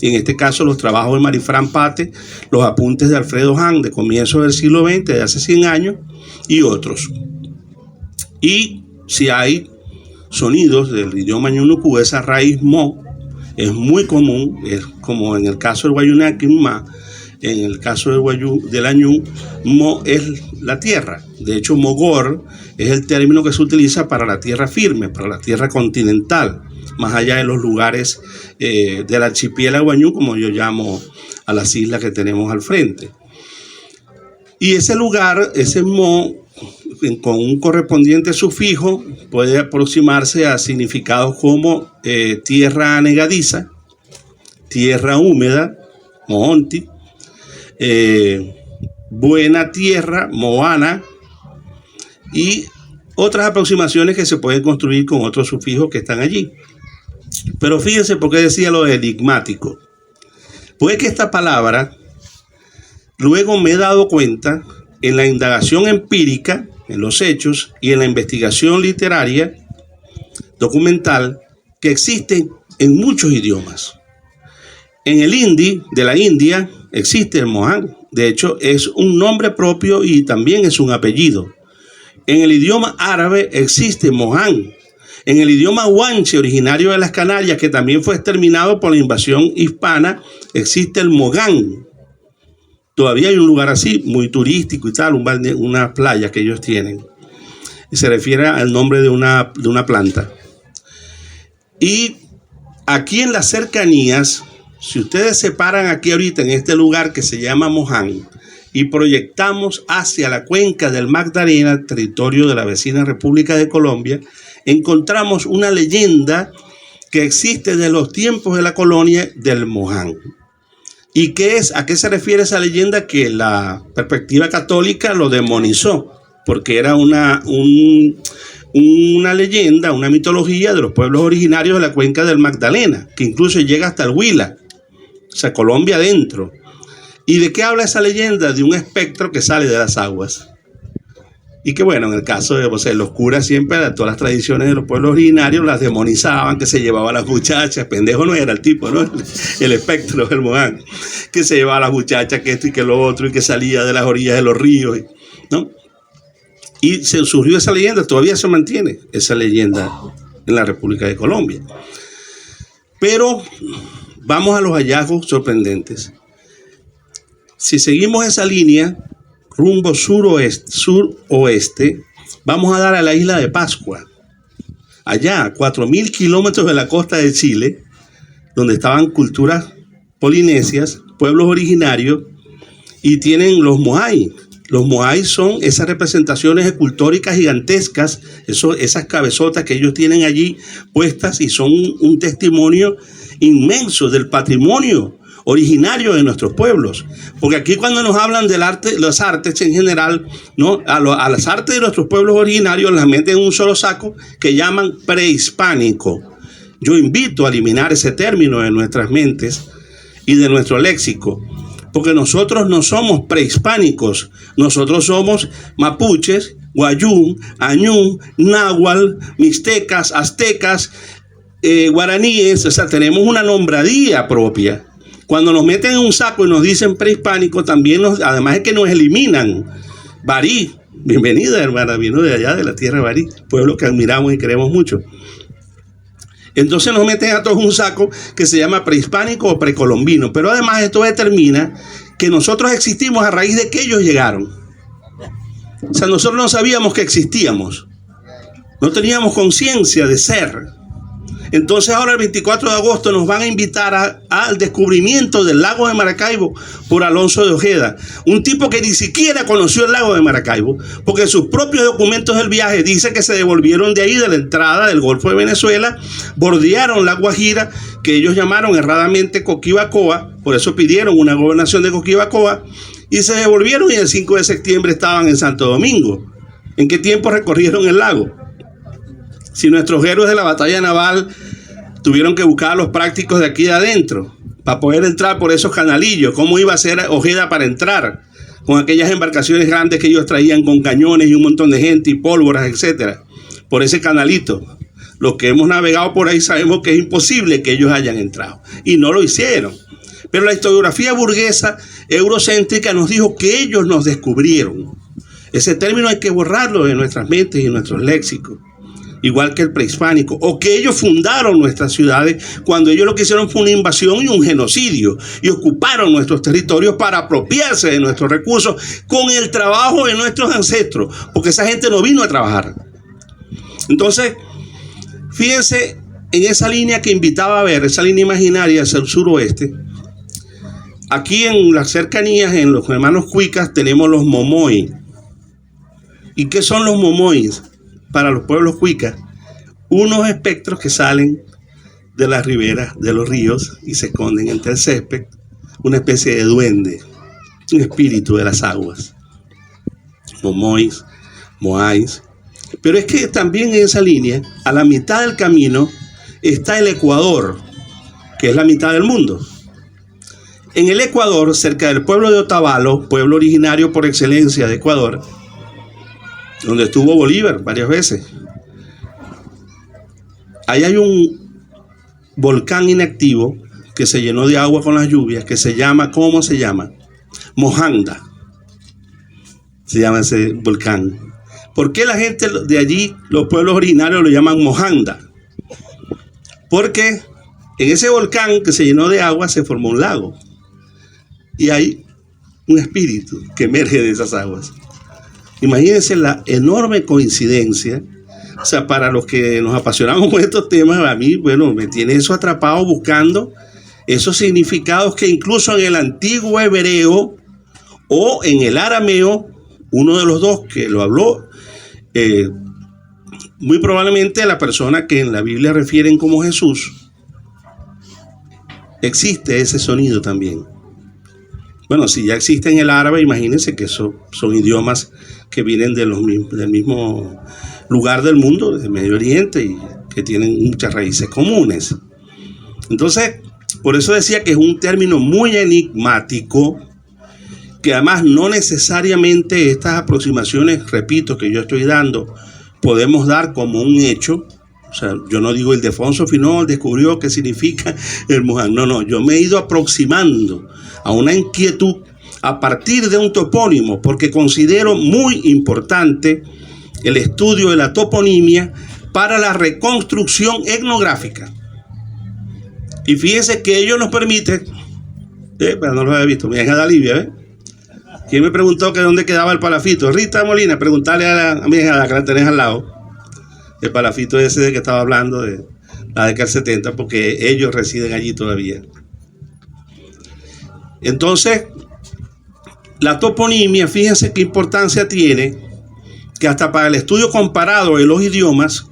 En este caso, los trabajos de Marifran Pate, los apuntes de Alfredo Hahn de comienzos del siglo XX, de hace 100 años, y otros. Y si hay sonidos del idioma ñuñucú, esa raíz mo es muy común, es como en el caso del guayunaquín ma, en el caso del añú, mo es la tierra. De hecho, mogor es el término que se utiliza para la tierra firme, para la tierra continental, más allá de los lugares del archipiélago añú, como yo llamo a las islas que tenemos al frente. Y ese lugar, ese mo, con un correspondiente sufijo, puede aproximarse a significados como tierra anegadiza, tierra húmeda, moonti, buena tierra, moana, y otras aproximaciones que se pueden construir con otros sufijos que están allí. Pero fíjense por qué decía lo enigmático. Pues que esta palabra, luego me he dado cuenta en la indagación empírica, en los hechos y en la investigación literaria, documental, que existe en muchos idiomas. En el hindi de la India existe el mohán. De hecho, es un nombre propio y también es un apellido. En el idioma árabe existe mohán. En el idioma guanche, originario de las Canarias, que también fue exterminado por la invasión hispana, existe el mogán. Todavía hay un lugar así, muy turístico y tal, una playa que ellos tienen. Y se refiere al nombre de una planta. Y aquí en las cercanías, si ustedes se paran aquí ahorita en este lugar que se llama Moján y proyectamos hacia la cuenca del Magdalena, territorio de la vecina República de Colombia, encontramos una leyenda que existe desde los tiempos de la colonia del Moján. ¿Y a qué se refiere esa leyenda? Que la perspectiva católica lo demonizó, porque era una leyenda, una mitología de los pueblos originarios de la cuenca del Magdalena, que incluso llega hasta el Huila, o sea, Colombia adentro. ¿Y de qué habla esa leyenda? De un espectro que sale de las aguas. Y que bueno, en el caso de los curas siempre, todas las tradiciones de los pueblos originarios las demonizaban, que se llevaba a las muchachas, pendejo no era el tipo, ¿no? El espectro del Mohán, que se llevaba a las muchachas, que esto y que lo otro, y que salía de las orillas de los ríos, ¿no? Y se surgió esa leyenda, todavía se mantiene esa leyenda en la República de Colombia. Pero vamos a los hallazgos sorprendentes. Si seguimos esa línea, rumbo suroeste, vamos a dar a la isla de Pascua. Allá, a 4.000 kilómetros de la costa de Chile, donde estaban culturas polinesias, pueblos originarios, y tienen los moai. Los moai son esas representaciones escultóricas gigantescas, esas cabezotas que ellos tienen allí puestas, y son un testimonio inmenso del patrimonio originario de nuestros pueblos. Porque aquí cuando nos hablan del arte, las artes en general, ¿no? A las artes de nuestros pueblos originarios las meten en un solo saco que llaman prehispánico. Yo invito a eliminar ese término de nuestras mentes y de nuestro léxico, porque nosotros no somos prehispánicos, nosotros somos mapuches, guayú, añú, náhuatl, mixtecas, aztecas, guaraníes, o sea, tenemos una nombradía propia. Cuando nos meten en un saco y nos dicen prehispánico, también además es que nos eliminan. Barí, bienvenida hermana, vino de allá de la tierra de Barí, pueblo que admiramos y queremos mucho. Entonces nos meten a todos un saco que se llama prehispánico o precolombino. Pero además esto determina que nosotros existimos a raíz de que ellos llegaron. O sea, nosotros no sabíamos que existíamos. No teníamos conciencia de ser. Entonces ahora el 24 de agosto nos van a invitar al descubrimiento del lago de Maracaibo por Alonso de Ojeda, un tipo que ni siquiera conoció el lago de Maracaibo, porque sus propios documentos del viaje dicen que se devolvieron de ahí, de la entrada del Golfo de Venezuela, bordearon la Guajira, que ellos llamaron erradamente Coquibacoa, por eso pidieron una gobernación de Coquibacoa, y se devolvieron y el 5 de septiembre estaban en Santo Domingo. ¿En qué tiempo recorrieron el lago? Si nuestros héroes de la batalla naval tuvieron que buscar a los prácticos de aquí de adentro para poder entrar por esos canalillos, ¿cómo iba a ser Ojeda para entrar? Con aquellas embarcaciones grandes que ellos traían con cañones y un montón de gente y pólvoras, etcétera, por ese canalito. Los que hemos navegado por ahí sabemos que es imposible que ellos hayan entrado. Y no lo hicieron. Pero la historiografía burguesa eurocéntrica nos dijo que ellos nos descubrieron. Ese término hay que borrarlo de nuestras mentes y de nuestros léxicos. Igual que el prehispánico, o que ellos fundaron nuestras ciudades cuando ellos lo que hicieron fue una invasión y un genocidio y ocuparon nuestros territorios para apropiarse de nuestros recursos con el trabajo de nuestros ancestros, porque esa gente no vino a trabajar. Entonces, fíjense en esa línea que invitaba a ver, esa línea imaginaria hacia el suroeste. Aquí en las cercanías, en los hermanos cuicas, tenemos los momoy. ¿Y qué son los momois? Para los pueblos cuicas, unos espectros que salen de las riberas de los ríos y se esconden entre el césped, una especie de duende, un espíritu de las aguas. Momois, moais. Pero es que también en esa línea, a la mitad del camino, está el Ecuador, que es la mitad del mundo. En el Ecuador, cerca del pueblo de Otavalo, pueblo originario por excelencia de Ecuador, donde estuvo Bolívar varias veces, ahí hay un volcán inactivo que se llenó de agua con las lluvias, que se llama, ¿cómo se llama? Mojanda. Se llama ese volcán. ¿Por qué la gente de allí, los pueblos originarios, lo llaman Mojanda? Porque en ese volcán que se llenó de agua se formó un lago. Y hay un espíritu que emerge de esas aguas. Imagínense la enorme coincidencia. O sea, para los que nos apasionamos con estos temas, a mí, bueno, me tiene eso atrapado buscando esos significados que incluso en el antiguo hebreo o en el arameo, uno de los dos que lo habló, muy probablemente la persona que en la Biblia refieren como Jesús, existe ese sonido también. Bueno, si ya existe en el árabe, imagínense que son idiomas que vienen del mismo lugar del mundo, del Medio Oriente, y que tienen muchas raíces comunes. Entonces, por eso decía que es un término muy enigmático, que además no necesariamente estas aproximaciones, repito, que yo estoy dando, podemos dar como un hecho. O sea, yo no digo Ildefonso Finol descubrió qué significa el Moján. No, yo me he ido aproximando a una inquietud a partir de un topónimo, porque considero muy importante el estudio de la toponimia para la reconstrucción etnográfica. Y fíjense que ello nos permite, pero no lo había visto, mi hija Dalivia, ¿ves? ¿Quién me preguntó que dónde quedaba el palafito? Rita Molina, preguntarle a mi hija que la tenés al lado. El palafito ese de que estaba hablando de la década del 70, porque ellos residen allí todavía. Entonces, la toponimia, fíjense qué importancia tiene, que hasta para el estudio comparado de los idiomas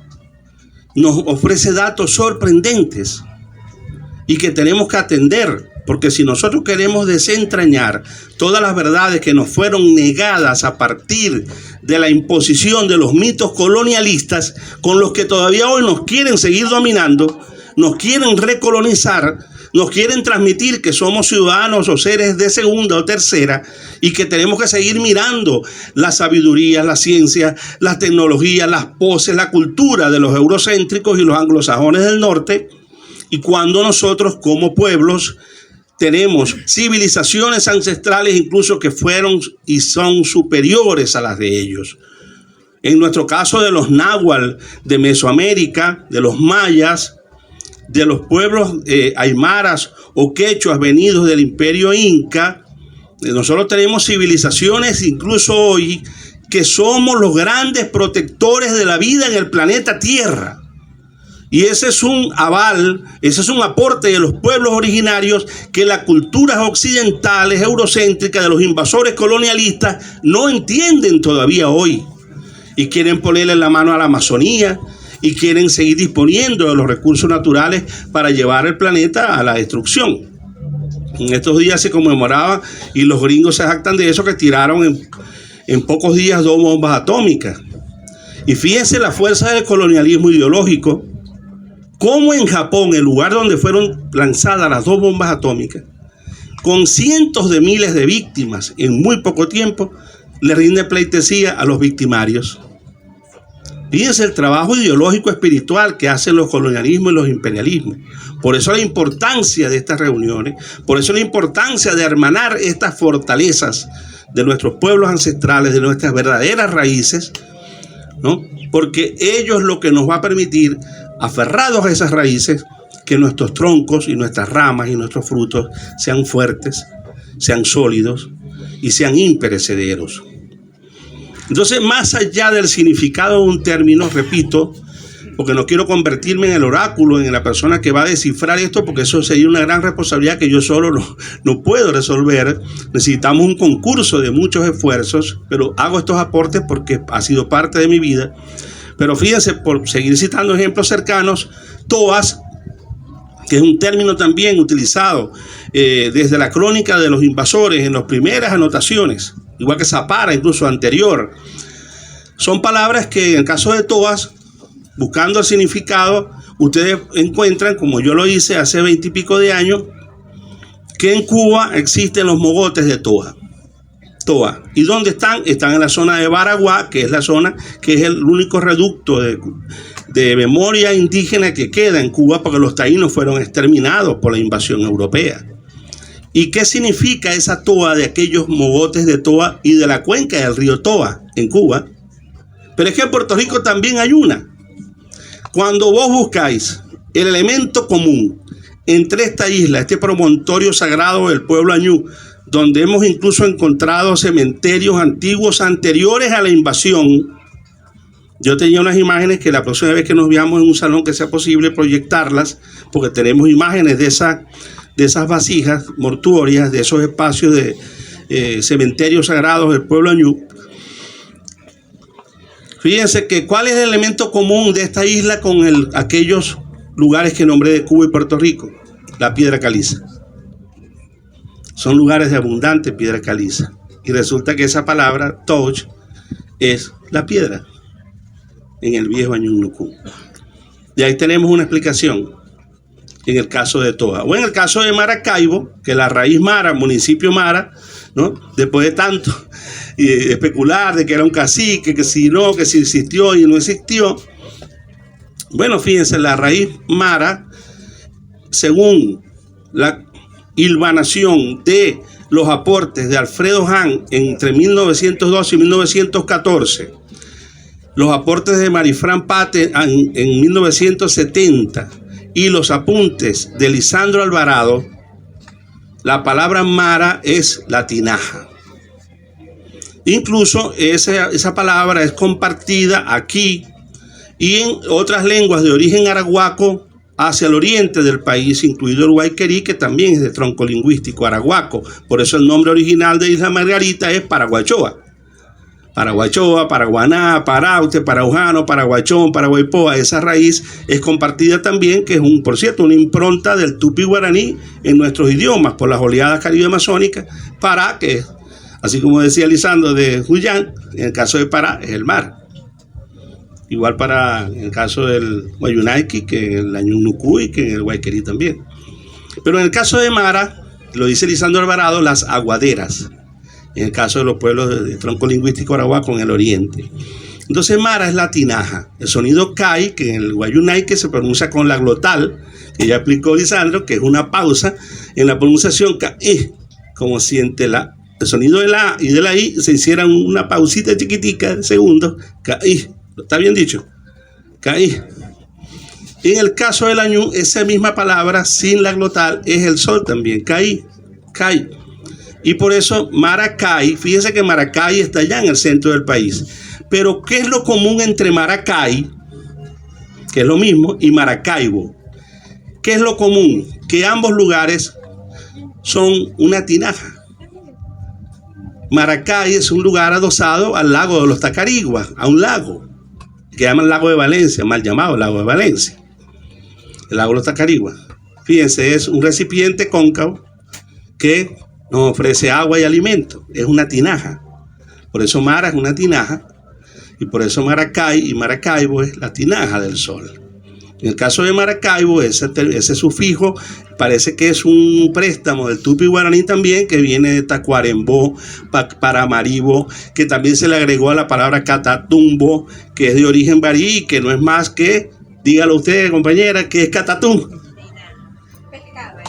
nos ofrece datos sorprendentes y que tenemos que atender, porque si nosotros queremos desentrañar todas las verdades que nos fueron negadas a partir de la imposición de los mitos colonialistas con los que todavía hoy nos quieren seguir dominando, nos quieren recolonizar, nos quieren transmitir que somos ciudadanos o seres de segunda o tercera y que tenemos que seguir mirando la sabiduría, la ciencia, las tecnologías, las poses, la cultura de los eurocéntricos y los anglosajones del norte, y cuando nosotros como pueblos tenemos civilizaciones ancestrales incluso que fueron y son superiores a las de ellos. En nuestro caso de los náhuatl de Mesoamérica, de los mayas, de los pueblos aymaras o quechuas venidos del imperio inca. Nosotros tenemos civilizaciones incluso hoy que somos los grandes protectores de la vida en el planeta Tierra. Y ese es un aval, ese es un aporte de los pueblos originarios que las culturas occidentales, eurocéntricas, de los invasores colonialistas no entienden todavía hoy. Y quieren ponerle la mano a la Amazonía y quieren seguir disponiendo de los recursos naturales para llevar el planeta a la destrucción. En estos días se conmemoraba, y los gringos se jactan de eso, que tiraron en pocos días 2 bombas atómicas. Y fíjense la fuerza del colonialismo ideológico. Como en Japón, el lugar donde fueron lanzadas las 2 bombas atómicas, con cientos de miles de víctimas en muy poco tiempo, le rinde pleitesía a los victimarios. Fíjense el trabajo ideológico espiritual que hacen los colonialismos y los imperialismos. Por eso la importancia de estas reuniones, por eso la importancia de hermanar estas fortalezas de nuestros pueblos ancestrales, de nuestras verdaderas raíces, ¿no? Porque ello es lo que nos va a permitir, aferrados a esas raíces, que nuestros troncos y nuestras ramas y nuestros frutos sean fuertes, sean sólidos y sean imperecederos. Entonces, más allá del significado de un término, repito, porque no quiero convertirme en el oráculo, en la persona que va a descifrar esto, porque eso sería una gran responsabilidad que yo solo no puedo resolver. Necesitamos un concurso de muchos esfuerzos, pero hago estos aportes porque ha sido parte de mi vida. Pero fíjense, por seguir citando ejemplos cercanos, toas, que es un término también utilizado desde la crónica de los invasores en las primeras anotaciones, igual que zapara, incluso anterior. Son palabras que en el caso de toas, buscando el significado, ustedes encuentran, como yo lo hice hace 20 y pico de años, que en Cuba existen los mogotes de toa. ¿Y dónde están? Están en la zona de Baraguá, que es la zona que es el único reducto de memoria indígena que queda en Cuba, porque los taínos fueron exterminados por la invasión europea. ¿Y qué significa esa toa de aquellos mogotes de toa y de la cuenca del río Toa en Cuba? Pero es que en Puerto Rico también hay una. Cuando vos buscáis el elemento común entre esta isla, este promontorio sagrado del pueblo añú, donde hemos incluso encontrado cementerios antiguos anteriores a la invasión. Yo tenía unas imágenes que la próxima vez que nos veamos en un salón que sea posible proyectarlas, porque tenemos imágenes de esas vasijas mortuorias, de esos espacios de cementerios sagrados del pueblo añú. Fíjense que cuál es el elemento común de esta isla con aquellos lugares que nombré de Cuba y Puerto Rico: la piedra caliza. Son lugares de abundante piedra caliza. Y resulta que esa palabra, touch, es la piedra en el viejo Añunucú. Y ahí tenemos una explicación en el caso de Toa. O en el caso de Maracaibo, que la raíz Mara, municipio Mara, ¿no? Después de tanto especular de que era un cacique, que si no, que si existió y no existió. Bueno, fíjense, la raíz Mara, según la hilvanación de los aportes de Alfredo Hahn entre 1912 y 1914, los aportes de Marifran Pate en 1970 y los apuntes de Lisandro Alvarado, la palabra Mara es la tinaja. Incluso esa palabra es compartida aquí y en otras lenguas de origen arahuaco hacia el oriente del país, incluido el guayquerí, que también es de tronco lingüístico arahuaco. Por eso el nombre original de Isla Margarita es Paraguachoa. Paraguachoa, Paraguaná, Paraute, Paraujano, Paraguachón, Paraguaypoa. Esa raíz es compartida también, que es por cierto, una impronta del tupi guaraní en nuestros idiomas por las oleadas caribe amazónicas. Pará, que así como decía Lisandro de Huyán, en el caso de Pará es el mar. Igual en el caso del Guayunaiki, que en el Añunucuy, que en el Guayquerí también. Pero en el caso de Mara, lo dice Lisandro Alvarado, las aguaderas. En el caso de los pueblos de tronco lingüístico arahuaco en el oriente. Entonces Mara es la tinaja. El sonido Kai, que en el Guayunaiki se pronuncia con la glotal, que ya explicó Lisandro, que es una pausa en la pronunciación Kai, como si entre el sonido de la A y de la I se hiciera una pausita chiquitica de segundos. Kai. ¿Está bien dicho? Caí. En el caso del añú, esa misma palabra sin la glotal es el sol también, Cai. Y por eso Maracay, fíjense que Maracay está allá en el centro del país. Pero ¿qué es lo común entre Maracay, que es lo mismo, y Maracaibo? ¿Qué es lo común? Que ambos lugares son una tinaja. Maracay es un lugar adosado al lago de los Tacariguas, a un lago que llaman Lago de Valencia, mal llamado Lago de Valencia, el lago de los Tacariguas. Fíjense, es un recipiente cóncavo que nos ofrece agua y alimento, es una tinaja. Por eso Mara es una tinaja y por eso Maracay y Maracaibo es la tinaja del sol. En el caso de Maracaibo, ese sufijo parece que es un préstamo del tupi guaraní también, que viene de Tacuarembó, Paramaribo, que también se le agregó a la palabra Catatumbo, que es de origen barí, que no es más que, dígalo usted, compañera, que es Catatum.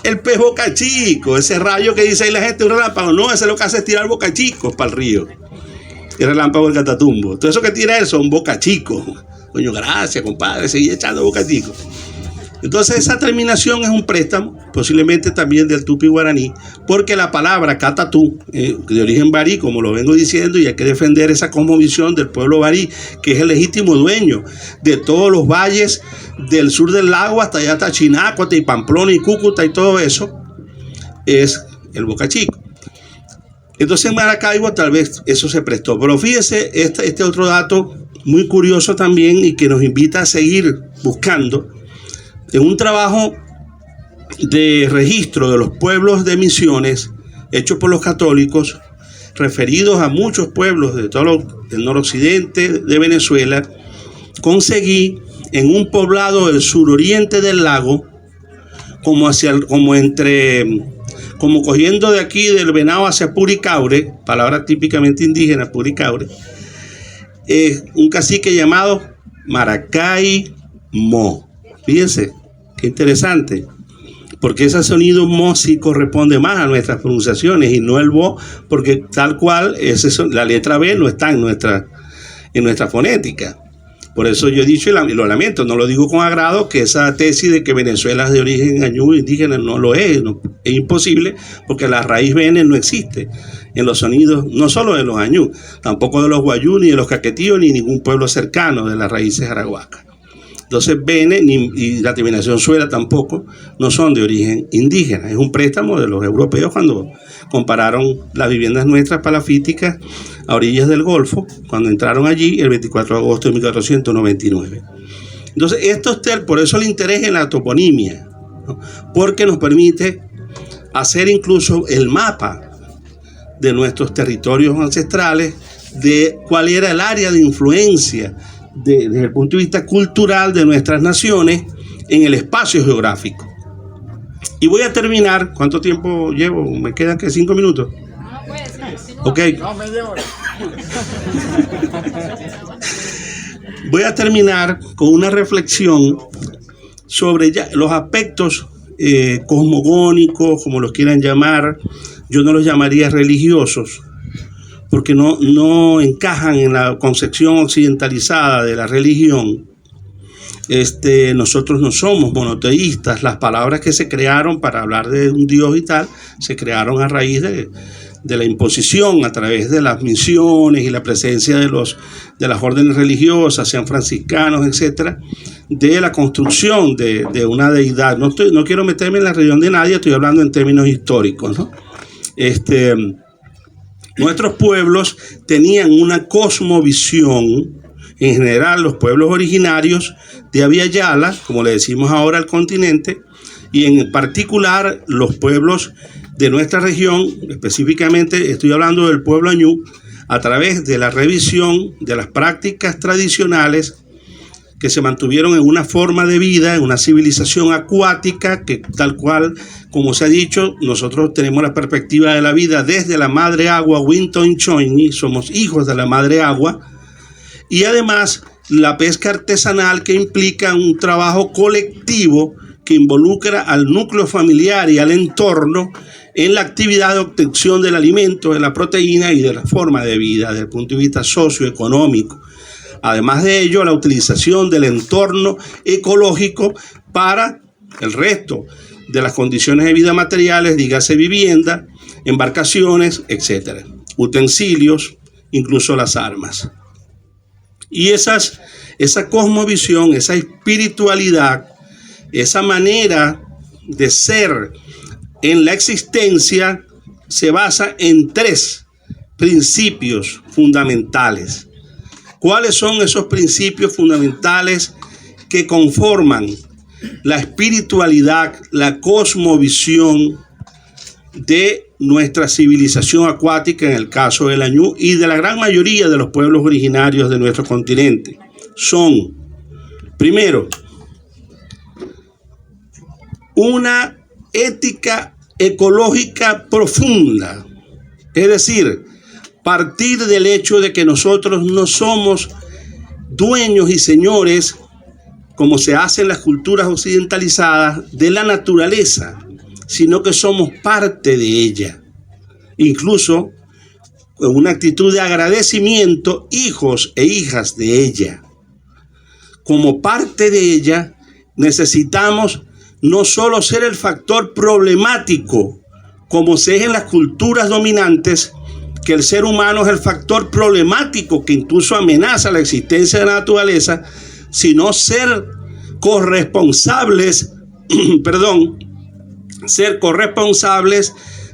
El pez boca chico, ese rayo que dice ahí la gente, un relámpago. No, ese lo que hace es tirar boca chicos para el río. El relámpago del Catatumbo. Todo eso que tira él son boca chicos. Coño, gracias, compadre, seguí echando boca chicos. Entonces esa terminación es un préstamo, posiblemente también del tupi guaraní, porque la palabra catatú, de origen barí, como lo vengo diciendo, y hay que defender esa cosmovisión del pueblo barí, que es el legítimo dueño de todos los valles del sur del lago hasta allá, hasta Chinácuata y Pamplona y Cúcuta y todo eso, es el Boca Chico. Entonces en Maracaibo tal vez eso se prestó, pero fíjese este otro dato muy curioso también y que nos invita a seguir buscando. En un trabajo de registro de los pueblos de misiones hecho por los católicos, referidos a muchos pueblos de todo el noroccidente de Venezuela, conseguí en un poblado del suroriente del lago, como cogiendo de aquí del Venado hacia Puricaure, palabra típicamente indígena, Puricaure, un cacique llamado Maracay Mo. Fíjense, qué interesante, porque ese sonido mo sí corresponde más a nuestras pronunciaciones y no el bo, porque tal cual la letra B no está en nuestra fonética. Por eso yo he dicho, y lo lamento, no lo digo con agrado, que esa tesis de que Venezuela es de origen añú indígena no lo es, es imposible, porque la raíz BN no existe en los sonidos, no solo de los añú, tampoco de los guayú, ni de los caquetíos, ni ningún pueblo cercano de las raíces arahuacas. Entonces Bene y la terminación suela tampoco no son de origen indígena, es un préstamo de los europeos cuando compararon las viviendas nuestras palafíticas a orillas del Golfo, cuando entraron allí el 24 de agosto de 1499. Entonces por eso el interés en la toponimia, ¿no? Porque nos permite hacer incluso el mapa de nuestros territorios ancestrales, de cuál era el área de influencia desde el punto de vista cultural de nuestras naciones en el espacio geográfico. Y voy a terminar, ¿cuánto tiempo llevo? ¿Me quedan que 5 minutos? Ok. Voy a terminar con una reflexión sobre los aspectos cosmogónicos, como los quieran llamar. Yo no los llamaría religiosos, porque no encajan en la concepción occidentalizada de la religión. Nosotros no somos monoteístas. Las palabras que se crearon para hablar de un Dios y tal, se crearon a raíz de la imposición a través de las misiones y la presencia de las órdenes religiosas, sean franciscanos, etcétera, de la construcción de una deidad. No quiero meterme en la religión de nadie, estoy hablando en términos históricos, ¿no? Nuestros pueblos tenían una cosmovisión, en general los pueblos originarios de Abya-Yala, como le decimos ahora al continente, y en particular los pueblos de nuestra región, específicamente estoy hablando del pueblo añú, a través de la revisión de las prácticas tradicionales que se mantuvieron en una forma de vida, en una civilización acuática, que tal cual, como se ha dicho, nosotros tenemos la perspectiva de la vida desde la madre agua, Winton Choini, somos hijos de la madre agua, y además la pesca artesanal, que implica un trabajo colectivo que involucra al núcleo familiar y al entorno en la actividad de obtención del alimento, de la proteína y de la forma de vida, desde el punto de vista socioeconómico. Además de ello, la utilización del entorno ecológico para el resto de las condiciones de vida materiales, dígase vivienda, embarcaciones, etc. Utensilios, incluso las armas. Y esa cosmovisión, esa espiritualidad, esa manera de ser en la existencia se basa en 3 principios fundamentales. ¿Cuáles son esos principios fundamentales que conforman la espiritualidad, la cosmovisión de nuestra civilización acuática, en el caso del Añú, y de la gran mayoría de los pueblos originarios de nuestro continente? Son, primero, una ética ecológica profunda, es decir, partir del hecho de que nosotros no somos dueños y señores, como se hace en las culturas occidentalizadas, de la naturaleza, sino que somos parte de ella. Incluso con una actitud de agradecimiento, hijos e hijas de ella. Como parte de ella, necesitamos no solo ser el factor problemático, como se es en las culturas dominantes, que el ser humano es el factor problemático que incluso amenaza la existencia de la naturaleza, sino ser corresponsables, ser corresponsables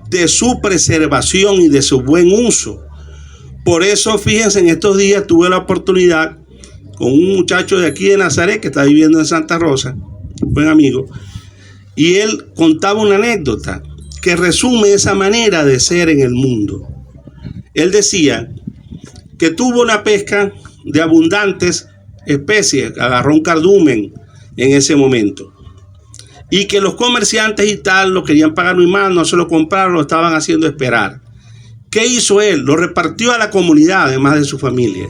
de su preservación y de su buen uso. Por eso, fíjense, en estos días tuve la oportunidad con un muchacho de aquí de Nazaret que está viviendo en Santa Rosa, buen amigo, y él contaba una anécdota que resume esa manera de ser en el mundo. Él decía que tuvo una pesca de abundantes especies, agarró un cardumen en ese momento, y que los comerciantes y tal lo querían pagar muy mal, no se lo compraron, lo estaban haciendo esperar. ¿Qué hizo él? Lo repartió a la comunidad, además de su familia.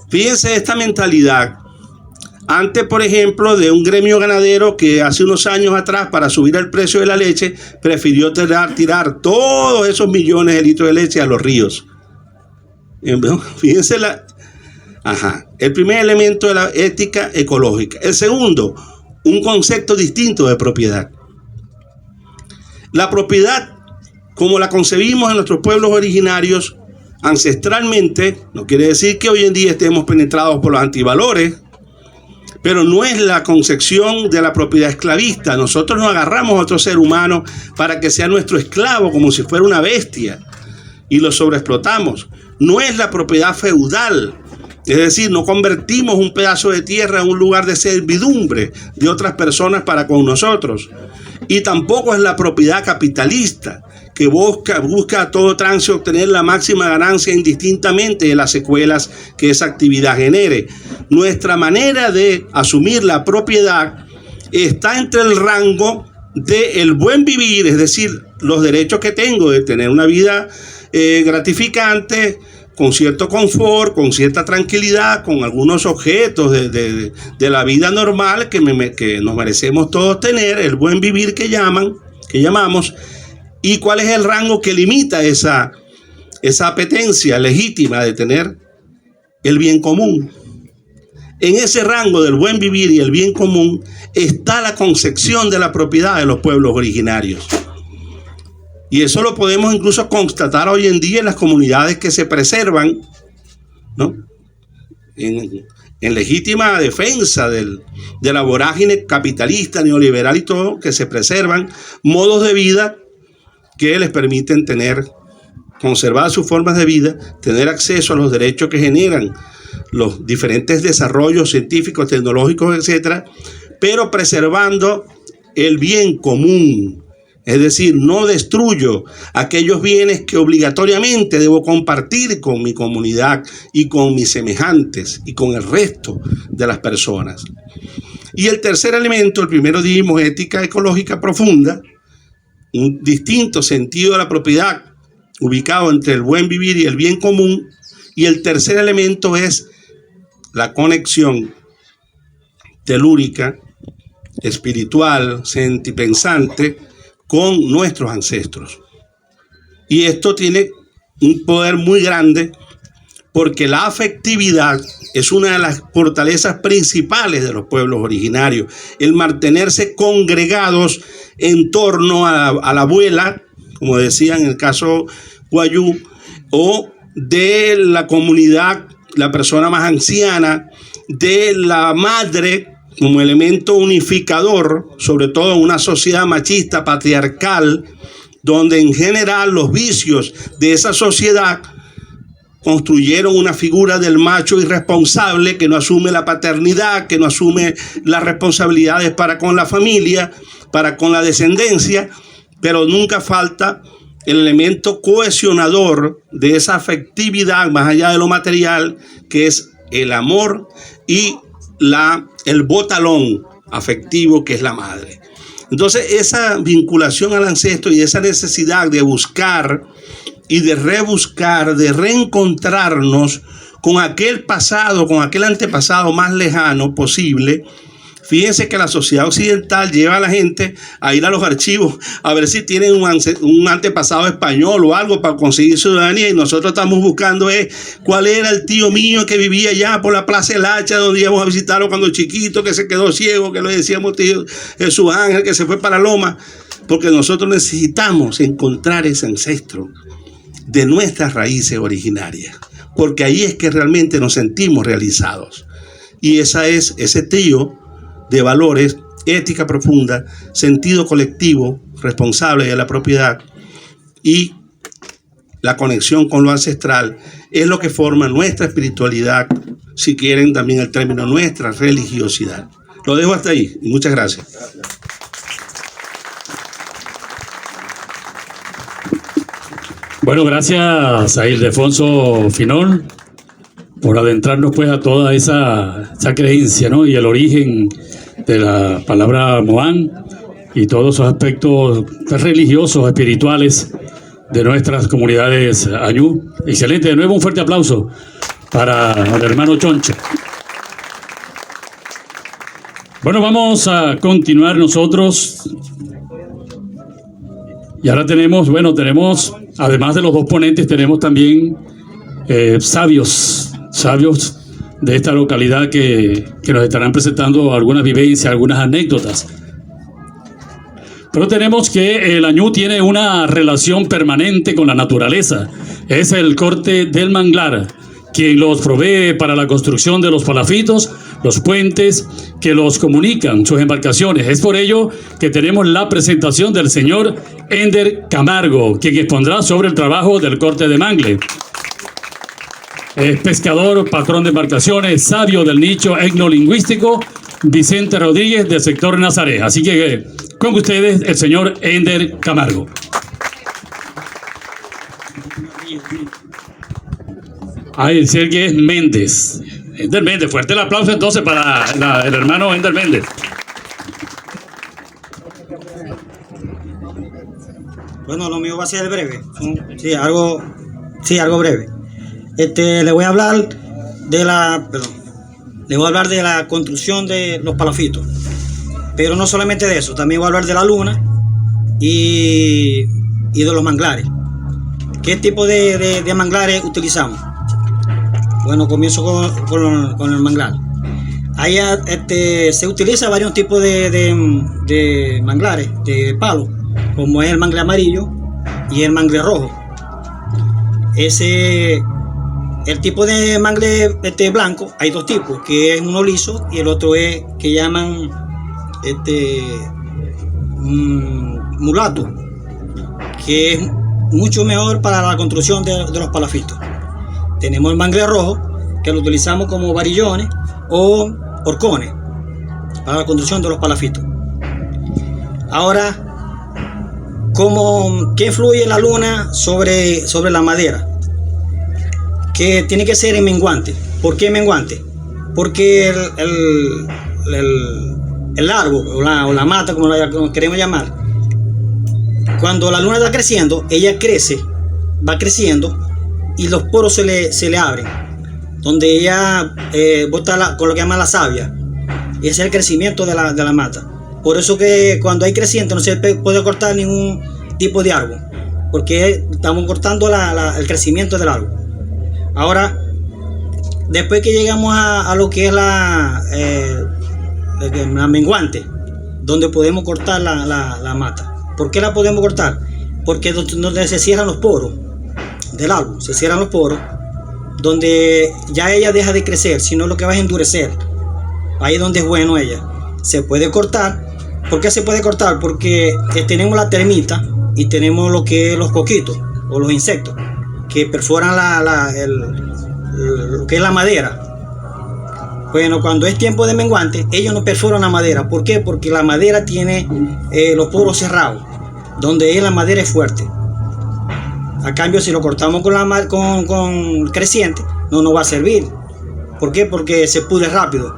Fíjense esta mentalidad. Antes, por ejemplo, de un gremio ganadero que hace unos años atrás, para subir el precio de la leche, prefirió tirar todos esos millones de litros de leche a los ríos. Fíjense el primer elemento de la ética ecológica. El segundo, un concepto distinto de propiedad. La propiedad, como la concebimos en nuestros pueblos originarios ancestralmente, no quiere decir que hoy en día estemos penetrados por los antivalores, pero no es la concepción de la propiedad esclavista. Nosotros no agarramos a otro ser humano para que sea nuestro esclavo como si fuera una bestia y lo sobreexplotamos. No es la propiedad feudal, es decir, no convertimos un pedazo de tierra en un lugar de servidumbre de otras personas para con nosotros. Y tampoco es la propiedad capitalista, que busca a todo trance obtener la máxima ganancia indistintamente de las secuelas que esa actividad genere. Nuestra manera de asumir la propiedad está entre el rango del buen vivir, es decir, los derechos que tengo de tener una vida gratificante, con cierto confort, con cierta tranquilidad, con algunos objetos de la vida normal que nos merecemos todos tener, el buen vivir que llamamos. ¿Y cuál es el rango que limita esa apetencia legítima de tener? El bien común. En ese rango del buen vivir y el bien común está la concepción de la propiedad de los pueblos originarios. Y eso lo podemos incluso constatar hoy en día en las comunidades que se preservan, ¿no? En legítima defensa de la vorágine capitalista, neoliberal y todo, que se preservan modos de vida que les permiten conservar sus formas de vida, tener acceso a los derechos que generan los diferentes desarrollos científicos, tecnológicos, etcétera, pero preservando el bien común. Es decir, no destruyo aquellos bienes que obligatoriamente debo compartir con mi comunidad y con mis semejantes y con el resto de las personas. Y el tercer elemento, el primero dijimos ética ecológica profunda, un distinto sentido de la propiedad ubicado entre el buen vivir y el bien común. Y el tercer elemento es la conexión telúrica, espiritual, sentipensante con nuestros ancestros. Y esto tiene un poder muy grande porque la afectividad es una de las fortalezas principales de los pueblos originarios. El mantenerse congregados en torno a la abuela, como decía en el caso Guayú, o de la comunidad, la persona más anciana, de la madre como elemento unificador, sobre todo en una sociedad machista, patriarcal, donde en general los vicios de esa sociedad construyeron una figura del macho irresponsable que no asume la paternidad, que no asume las responsabilidades para con la familia, para con la descendencia, pero nunca falta el elemento cohesionador de esa afectividad más allá de lo material, que es el amor y el botalón afectivo que es la madre. Entonces esa vinculación al ancestro y esa necesidad de buscar y de rebuscar, de reencontrarnos con aquel pasado, con aquel antepasado más lejano posible. Fíjense que la sociedad occidental lleva a la gente a ir a los archivos a ver si tienen un antepasado español o algo para conseguir ciudadanía, y nosotros estamos buscando cuál era el tío mío que vivía allá por la Plaza del Hacha, donde íbamos a visitarlo cuando chiquito, que se quedó ciego, que le decíamos tío Jesús Ángel, que se fue para Loma, porque nosotros necesitamos encontrar ese ancestro de nuestras raíces originarias, porque ahí es que realmente nos sentimos realizados. Y ese trío de valores, ética profunda, sentido colectivo, responsable de la propiedad y la conexión con lo ancestral, es lo que forma nuestra espiritualidad, si quieren también el término, nuestra religiosidad. Lo dejo hasta ahí y muchas gracias. Bueno, gracias a Ildefonso Finol por adentrarnos pues a toda esa creencia, ¿no? Y el origen de la palabra Moán y todos esos aspectos religiosos, espirituales de nuestras comunidades añú. Excelente, de nuevo un fuerte aplauso para el hermano Choncho. Bueno, vamos a continuar nosotros. Y ahora tenemos, además de los dos ponentes, tenemos también sabios de esta localidad que nos estarán presentando algunas vivencias, algunas anécdotas. Pero tenemos que el añú tiene una relación permanente con la naturaleza. Es el corte del manglar quien los provee para la construcción de los palafitos, los puentes que los comunican, sus embarcaciones. Es por ello que tenemos la presentación del señor Ender Camargo, quien expondrá sobre el trabajo del corte de mangle. Es pescador, patrón de embarcaciones, sabio del nicho etnolingüístico, Vicente Rodríguez del sector Nazaret. Así que con ustedes el señor Ender Camargo. El que es Méndez. Ender Méndez, fuerte el aplauso entonces para el hermano Ender Méndez. Bueno, lo mío va a ser breve. Algo breve. Le voy a hablar de la construcción de los palafitos. Pero no solamente de eso, también voy a hablar de la luna y de los manglares. ¿Qué tipo de manglares utilizamos? Bueno, comienzo con el manglar. Ahí se utiliza varios tipos de manglares, de palo, como es el mangle amarillo y el mangle rojo. El tipo de mangle blanco, hay dos tipos, que es uno liso y el otro es que llaman mulato, que es mucho mejor para la construcción de los palafitos. Tenemos el mangle rojo, que lo utilizamos como varillones o horcones para la construcción de los palafitos. Ahora, ¿qué influye la luna sobre la madera? Que tiene que ser en menguante. ¿Por qué menguante? Porque el árbol o la mata, como queremos llamar, cuando la luna está creciendo, ella va creciendo y los poros se le abren, donde ella bota con lo que llama la savia. Ese es el crecimiento de la mata. Por eso que cuando hay creciente no se puede cortar ningún tipo de árbol, porque estamos cortando el crecimiento del árbol. Ahora, después que llegamos a lo que es la menguante, donde podemos cortar la mata. ¿Por qué la podemos cortar? Porque donde se cierran los poros del árbol, se cierran los poros, donde ya ella deja de crecer, sino lo que va a endurecer. Ahí es donde es bueno ella. Se puede cortar. ¿Por qué se puede cortar? Porque tenemos la termita y tenemos lo que es los coquitos o los insectos que perforan lo que es la madera. Bueno, cuando es tiempo de menguante, ellos no perforan la madera. ¿Por qué? Porque la madera tiene los poros cerrados, donde la madera es fuerte. A cambio, si lo cortamos con creciente, no nos va a servir. ¿Por qué? Porque se pudre rápido.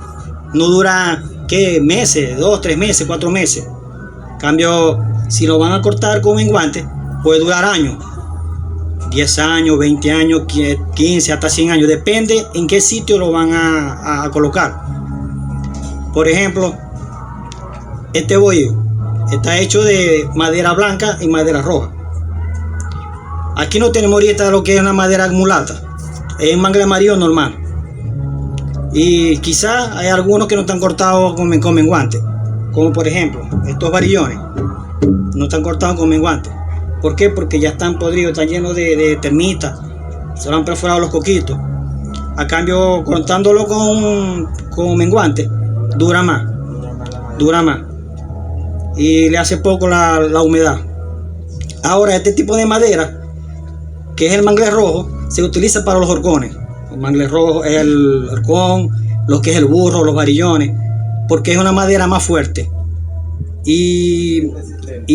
No dura, ¿qué? Meses, 2, 3 meses, 4 meses. A cambio, si lo van a cortar con menguante, puede durar años. 10 años, 20 años, 15, hasta 100 años. Depende en qué sitio lo van a colocar. Por ejemplo, este bohío está hecho de madera blanca y madera roja. Aquí no tenemos ahorita lo que es una madera mulata. Es mangle amarillo normal. Y quizás hay algunos que no están cortados con menguante. Como por ejemplo, estos varillones no están cortados con menguante. ¿Por qué? Porque ya están podridos, están llenos de termitas. Se lo han perforado los coquitos. A cambio, cortándolo con menguante, dura más. Y le hace poco la humedad. Ahora, este tipo de madera, que es el mangle rojo, se utiliza para los horcones. El mangle rojo es el horcón, lo que es el burro, los varillones, porque es una madera más fuerte y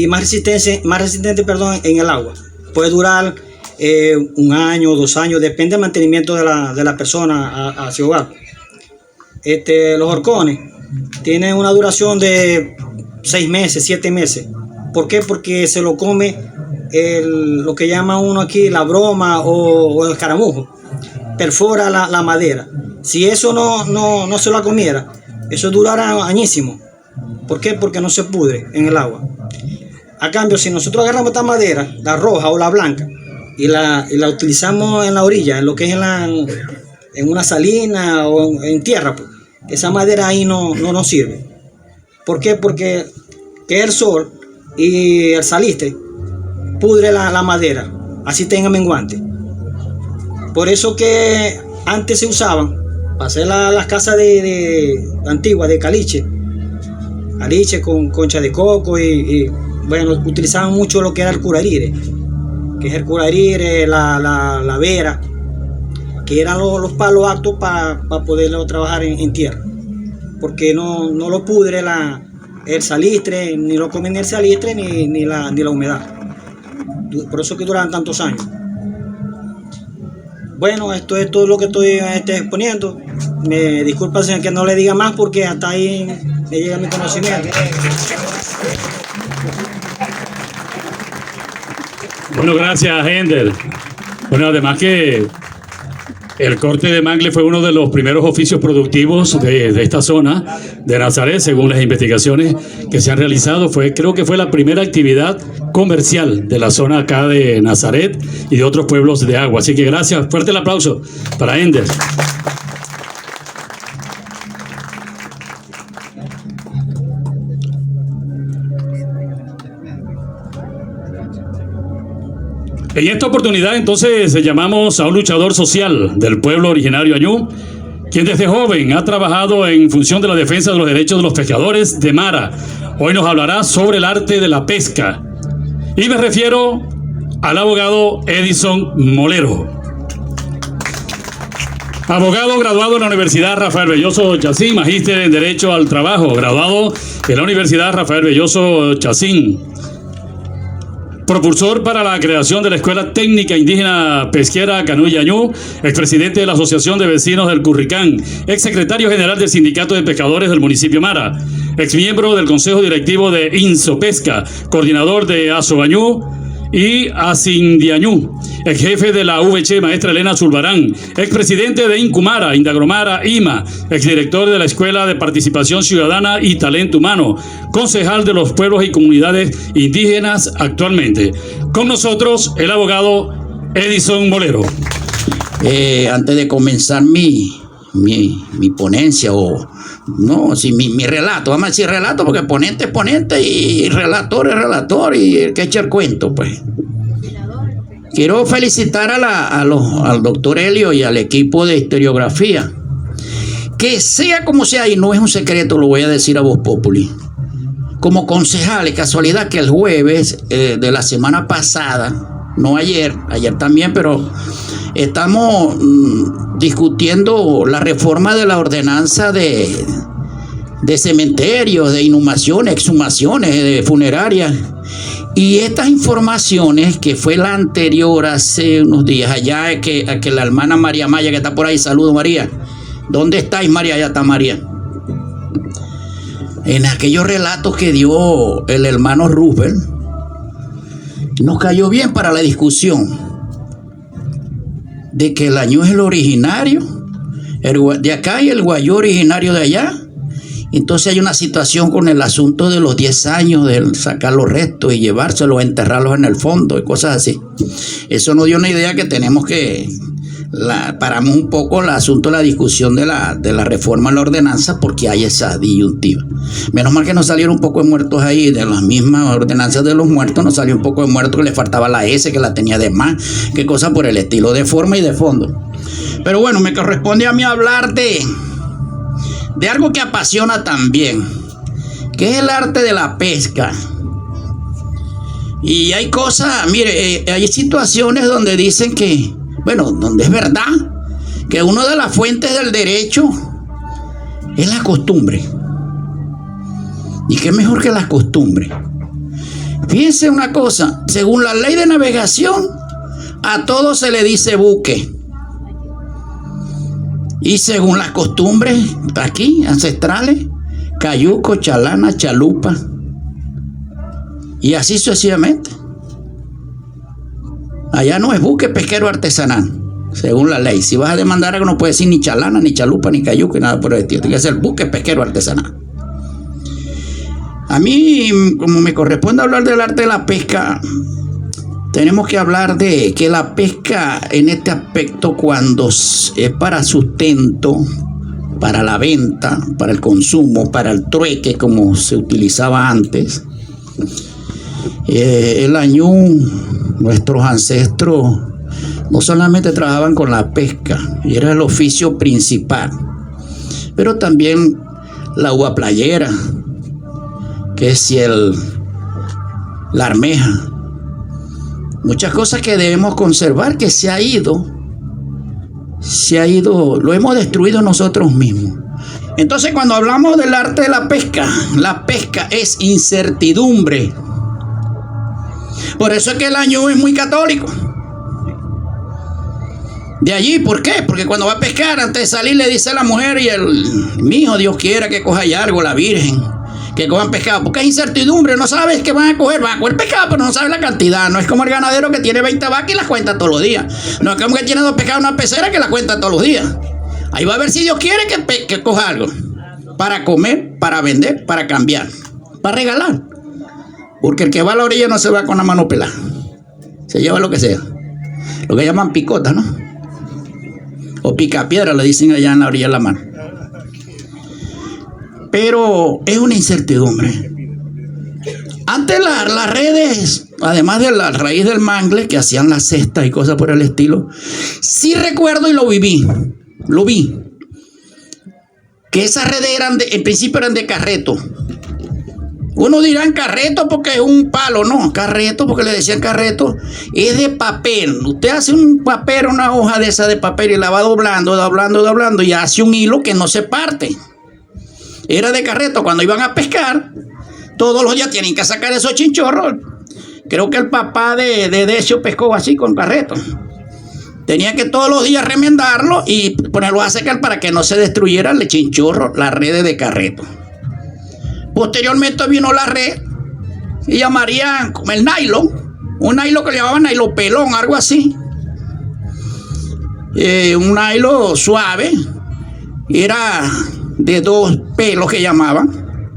más resistente en el agua. Puede durar 1 año, 2 años, depende del mantenimiento de la persona a su hogar. Los horcones tienen una duración de 6 meses, 7 meses. ¿Por qué? Porque se lo come lo que llama uno aquí la broma o el escaramujo. Perfora la madera. Si eso no se lo comiera, eso durará añísimo. ¿Por qué? Porque no se pudre en el agua. A cambio, si nosotros agarramos esta madera, la roja o la blanca, y la utilizamos en la orilla, en lo que es en una salina o en tierra, pues, esa madera ahí no nos sirve. ¿Por qué? Porque que el sol y el salistre pudre la madera, así tenga menguante. Por eso que antes se usaban para hacer las casas antiguas de caliche con concha de coco y bueno, utilizaban mucho lo que era el curarire, que es el curarire, la vera, que eran los palos aptos para poderlo trabajar en tierra, porque no lo pudre el salistre, ni lo comen el salistre ni la humedad. Por eso que duran tantos años. Bueno, esto es todo lo que estoy exponiendo. Me disculpa que no le diga más porque hasta ahí me llega mi conocimiento. Bueno, gracias, Ender. Bueno, además que el corte de mangle fue uno de los primeros oficios productivos de esta zona de Nazaret, según las investigaciones que se han realizado. Creo que fue la primera actividad comercial de la zona acá de Nazaret y de otros pueblos de agua. Así que gracias, fuerte el aplauso para Ender. En esta oportunidad entonces llamamos a un luchador social del pueblo originario Añú, quien desde joven ha trabajado en función de la defensa de los derechos de los pescadores de Mara. Hoy nos hablará sobre el arte de la pesca. Y me refiero al abogado Edison Molero. Abogado graduado en la Universidad Rafael Belloso Chacín, magíster en Derecho al Trabajo, graduado en la Universidad Rafael Belloso Chacín. Propulsor para la creación de la Escuela Técnica Indígena Pesquera Canuy Añú, expresidente de la Asociación de Vecinos del Curricán, exsecretario general del Sindicato de Pescadores del municipio Mara, exmiembro del Consejo Directivo de Insopesca, coordinador de Asobañú y Asindiañú, ex jefe de la VC maestra Elena Zulbarán, expresidente de Incumara, Indagromara, IMA, exdirector de la Escuela de Participación Ciudadana y Talento Humano, concejal de los pueblos y comunidades indígenas actualmente. Con nosotros el abogado Edison Molero. Antes de comenzar mi mi ponencia o no, si mi relato, vamos a decir relato porque ponente es ponente y relator es relator y el que echa el cuento, pues. Quiero felicitar al doctor Helio y al equipo de historiografía. Que sea como sea, y no es un secreto, lo voy a decir a Voz Populi. Como concejales, casualidad que el jueves de la semana pasada, no ayer también, pero estamos discutiendo la reforma de la ordenanza de cementerios, de inhumaciones, exhumaciones, de funerarias. Y estas informaciones, que fue la anterior hace unos días, allá a que la hermana María Maya, que está por ahí, saludo María. ¿Dónde estáis, María? Allá está María. En aquellos relatos que dio el hermano Roosevelt, nos cayó bien para la discusión de que el añú es el originario de acá y el guayú originario de allá. Entonces hay una situación con el asunto de los 10 años, de sacar los restos y llevárselos, enterrarlos en el fondo y cosas así. Eso nos dio una idea que tenemos que... paramos un poco el asunto de la discusión de la reforma a la ordenanza porque hay esa disyuntiva. Menos mal que nos salieron un poco de muertos ahí, de las mismas ordenanzas de los muertos, nos salió un poco de muertos que le faltaba la S, que la tenía de más, que cosa por el estilo, de forma y de fondo. Pero bueno, me corresponde a mí hablar de algo que apasiona también, que es el arte de la pesca. Y hay cosas, mire, hay situaciones donde dicen que, bueno, donde es verdad que una de las fuentes del derecho es la costumbre. ¿Y qué mejor que la costumbre? Fíjense una cosa, según la ley de navegación, a todo se le dice buque. Y según las costumbres aquí, ancestrales, cayuco, chalana, chalupa. Y así sucesivamente. Allá no es buque pesquero artesanal, según la ley. Si vas a demandar algo no puedes decir ni chalana, ni chalupa, ni cayuco, ni nada por el estilo. Tiene que ser buque pesquero artesanal. A mí, como me corresponde hablar del arte de la pesca, tenemos que hablar de que la pesca en este aspecto, cuando es para sustento, para la venta, para el consumo, para el trueque, como se utilizaba antes, el añú, nuestros ancestros no solamente trabajaban con la pesca, y era el oficio principal, pero también la uva playera, que es la armeja. Muchas cosas que debemos conservar, que se ha ido, lo hemos destruido nosotros mismos. Entonces, cuando hablamos del arte de la pesca es incertidumbre. Por eso es que el añú es muy católico. De allí, ¿por qué? Porque cuando va a pescar, antes de salir le dice a la mujer y mi hijo, Dios quiera que coja ya algo, la Virgen, que cojan pescado, porque es incertidumbre, no sabes qué van a coger pescado, pero no sabes la cantidad. No es como el ganadero que tiene 20 vacas y las cuenta todos los días. No es como que tiene 2 pescados en una pecera que las cuenta todos los días. Ahí va a ver si Dios quiere que coja algo para comer, para vender, para cambiar, para regalar. Porque el que va a la orilla no se va con la mano pelada, se lleva lo que sea, lo que llaman picota, ¿no? O picapiedra le dicen allá en la orilla de la mano. Pero es una incertidumbre. Antes las redes, además de la raíz del mangle, que hacían las cestas y cosas por el estilo, sí recuerdo y lo vi, que esas redes en principio eran de carreto. Uno dirán carreto porque es un palo, no, carreto porque le decían carreto, es de papel. Usted hace un papel, una hoja de esa de papel y la va doblando y hace un hilo que no se parte. Era de carreto. Cuando iban a pescar, todos los días tienen que sacar esos chinchorros. Creo que el papá de Decio pescó así con carreto. Tenía que todos los días remendarlo y ponerlo a secar para que no se destruyera el chinchorro, la red de carreto. Posteriormente vino la red y llamarían como el nylon, un nylon que le llamaban nylon pelón, algo así. Un nylon suave, era de 2 pelos que llamaban.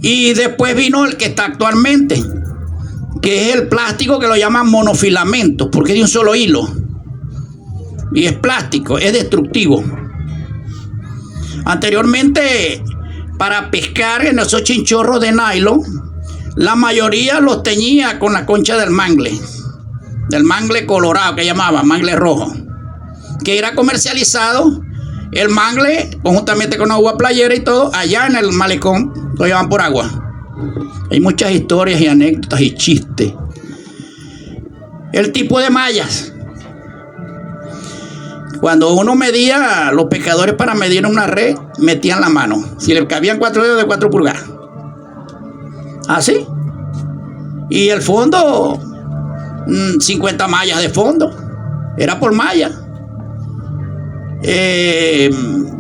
Y después vino el que está actualmente, que es el plástico que lo llaman monofilamento, porque es de un solo hilo. y es plástico, es destructivo. Anteriormente, para pescar en esos chinchorros de nylon, la mayoría los teñía con la concha del mangle colorado, que llamaba mangle rojo, que era comercializado el mangle conjuntamente con agua playera y todo allá en el malecón, lo llevan por agua. Hay muchas historias y anécdotas y chistes. El tipo de mallas. Cuando uno medía, los pescadores para medir una red metían la mano. Si le cabían 4 dedos de 4 pulgadas. Así. Y el fondo, 50 mallas de fondo. Era por malla.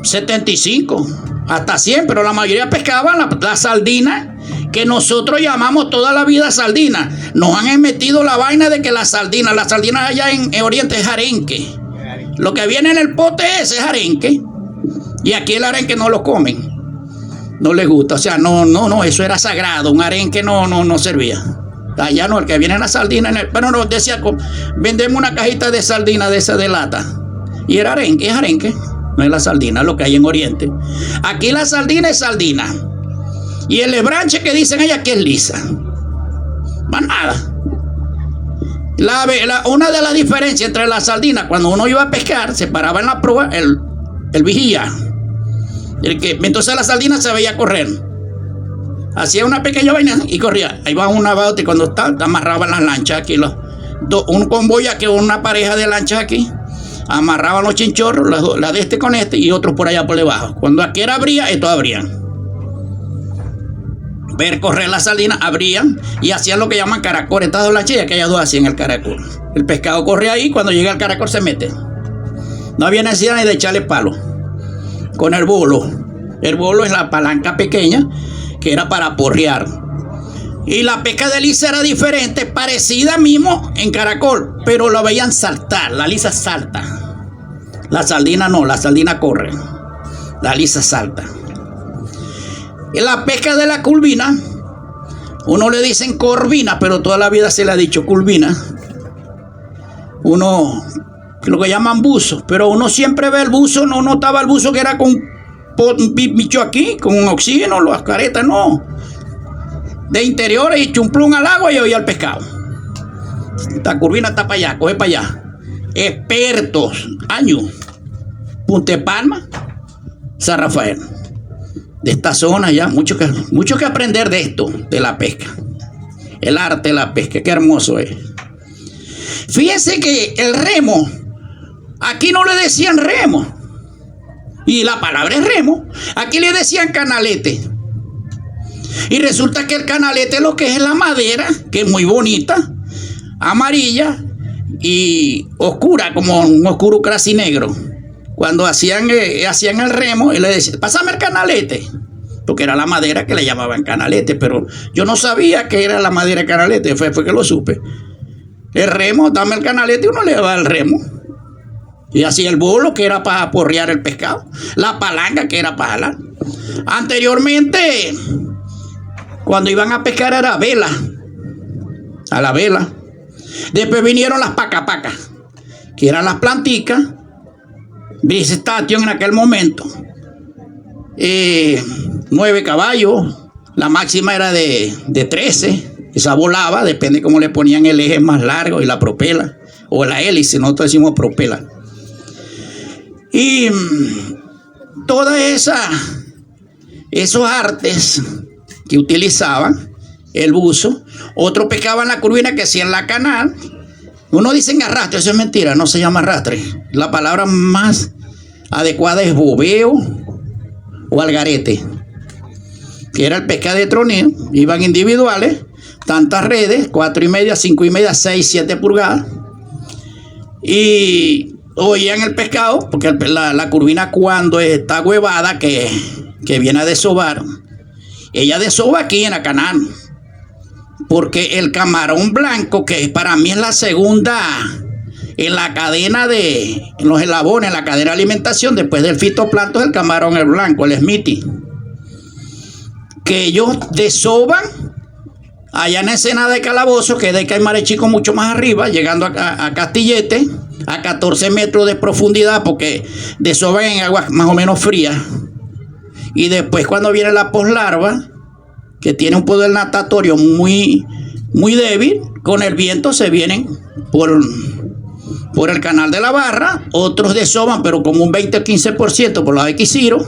75 hasta 100, pero la mayoría pescaban la sardina, que nosotros llamamos toda la vida sardina. Nos han metido la vaina de que la sardina allá en Oriente es arenque. Lo que viene en el pote ese es arenque. Y aquí el arenque no lo comen. No les gusta. O sea, no, eso era sagrado. Un arenque no servía. Allá no, el que viene en la sardina. Pero nos decía, vendemos una cajita de sardina de esa de lata. Y era arenque, es arenque. No es la sardina, lo que hay en Oriente. Aquí la sardina es sardina. Y el lebranche que dicen allá que es lisa. Más nada. Una de las diferencias entre la sardina, cuando uno iba a pescar, se paraba en la proa el vigía. Entonces la sardina se veía correr. Hacía una pequeña vaina y corría. Ahí va una bauta y cuando amarraban las lanchas aquí. Un convoy aquí, una pareja de lanchas aquí. Amarraban los chinchorros, la de este con este y otros por allá por debajo. Cuando aquí abría, estos abrían. Ver correr la sardina, abrían y hacían lo que llaman caracol. Estas dos lanchillas que ellas dos hacían el caracol. El pescado corre ahí, cuando llega el caracol se mete. No había necesidad ni de echarle palo. Con el bolo. El bolo es la palanca pequeña que era para porrear. Y la pesca de lisa era diferente, parecida mismo en caracol, pero la veían saltar. La lisa salta. La sardina no, la sardina corre. La lisa salta. En la pesca de la curvina, uno le dicen corvina, pero toda la vida se le ha dicho curvina. Uno, lo que llaman buzo, pero uno siempre ve el buzo, no notaba el buzo que era con un bicho aquí, con un oxígeno, las caretas, no. De interiores y chumplón al agua y oía el pescado. Esta curvina está para allá, coge para allá. Expertos, años. Punta Palma, San Rafael. De esta zona ya, mucho que aprender de esto, de la pesca. El arte de la pesca, qué hermoso es. Fíjense que el remo, aquí no le decían remo. Y la palabra es remo. Aquí le decían canalete. Y resulta que el canalete lo que es la madera, que es muy bonita, amarilla y oscura, como un oscuro casi negro. Cuando hacían el remo, y le decían, pásame el canalete, porque era la madera que le llamaban canalete, pero yo no sabía que era la madera de canalete, fue que lo supe. El remo, dame el canalete y uno le daba el remo. Y hacía el bolo, que era para porrear el pescado, la palanca, que era para jalar. Anteriormente, cuando iban a pescar era vela, a la vela. Después vinieron las pacapacas, que eran las planticas, Vistation en aquel momento. 9 caballos, la máxima era de 13, esa volaba, depende cómo le ponían el eje más largo y la propela, o la hélice, nosotros decimos propela. Y todas esos artes que utilizaban, el buzo, otros pescaban la curvina que hacían la canal. Uno dice arrastre, eso es mentira, no se llama arrastre. La palabra más adecuada es bobeo o algarete, que era el pescado de troneo. Iban individuales, tantas redes, 4,5, 5,5, 6, 7 pulgadas, y oían el pescado, porque la curvina cuando está huevada, que viene a desovar, ella desova aquí en la canal, porque el camarón blanco, que para mí es la segunda en la cadena en los eslabones, en la cadena de alimentación, después del fitoplancton, el camarón el blanco, el Smithy, que ellos desoban allá en Ensenada de Calabozo, que es de Caimarechico mucho más arriba, llegando a Castillete, a 14 metros de profundidad porque desovan en aguas más o menos frías. Y después cuando viene la poslarva, que tiene un poder natatorio muy, muy débil, con el viento se vienen por el canal de la Barra, otros desovan, pero como un 20 o 15% por la de Quisiro,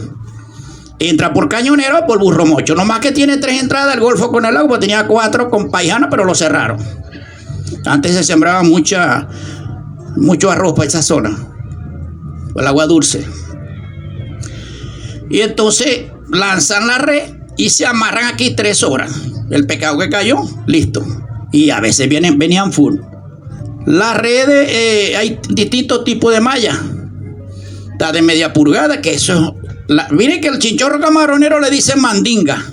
entra por Cañonero o por Burro Mocho. Nomás que tiene 3 entradas el Golfo con el agua, tenía 4 con Paijana, pero lo cerraron. Antes se sembraba mucho arroz para esa zona, por el agua dulce. Y entonces lanzan la red y se amarran aquí 3 horas. El pescado que cayó, listo. Y a veces venían full. Las redes, hay distintos tipos de malla. Está de media pulgada, que eso... miren que el chinchorro camaronero le dicen mandinga.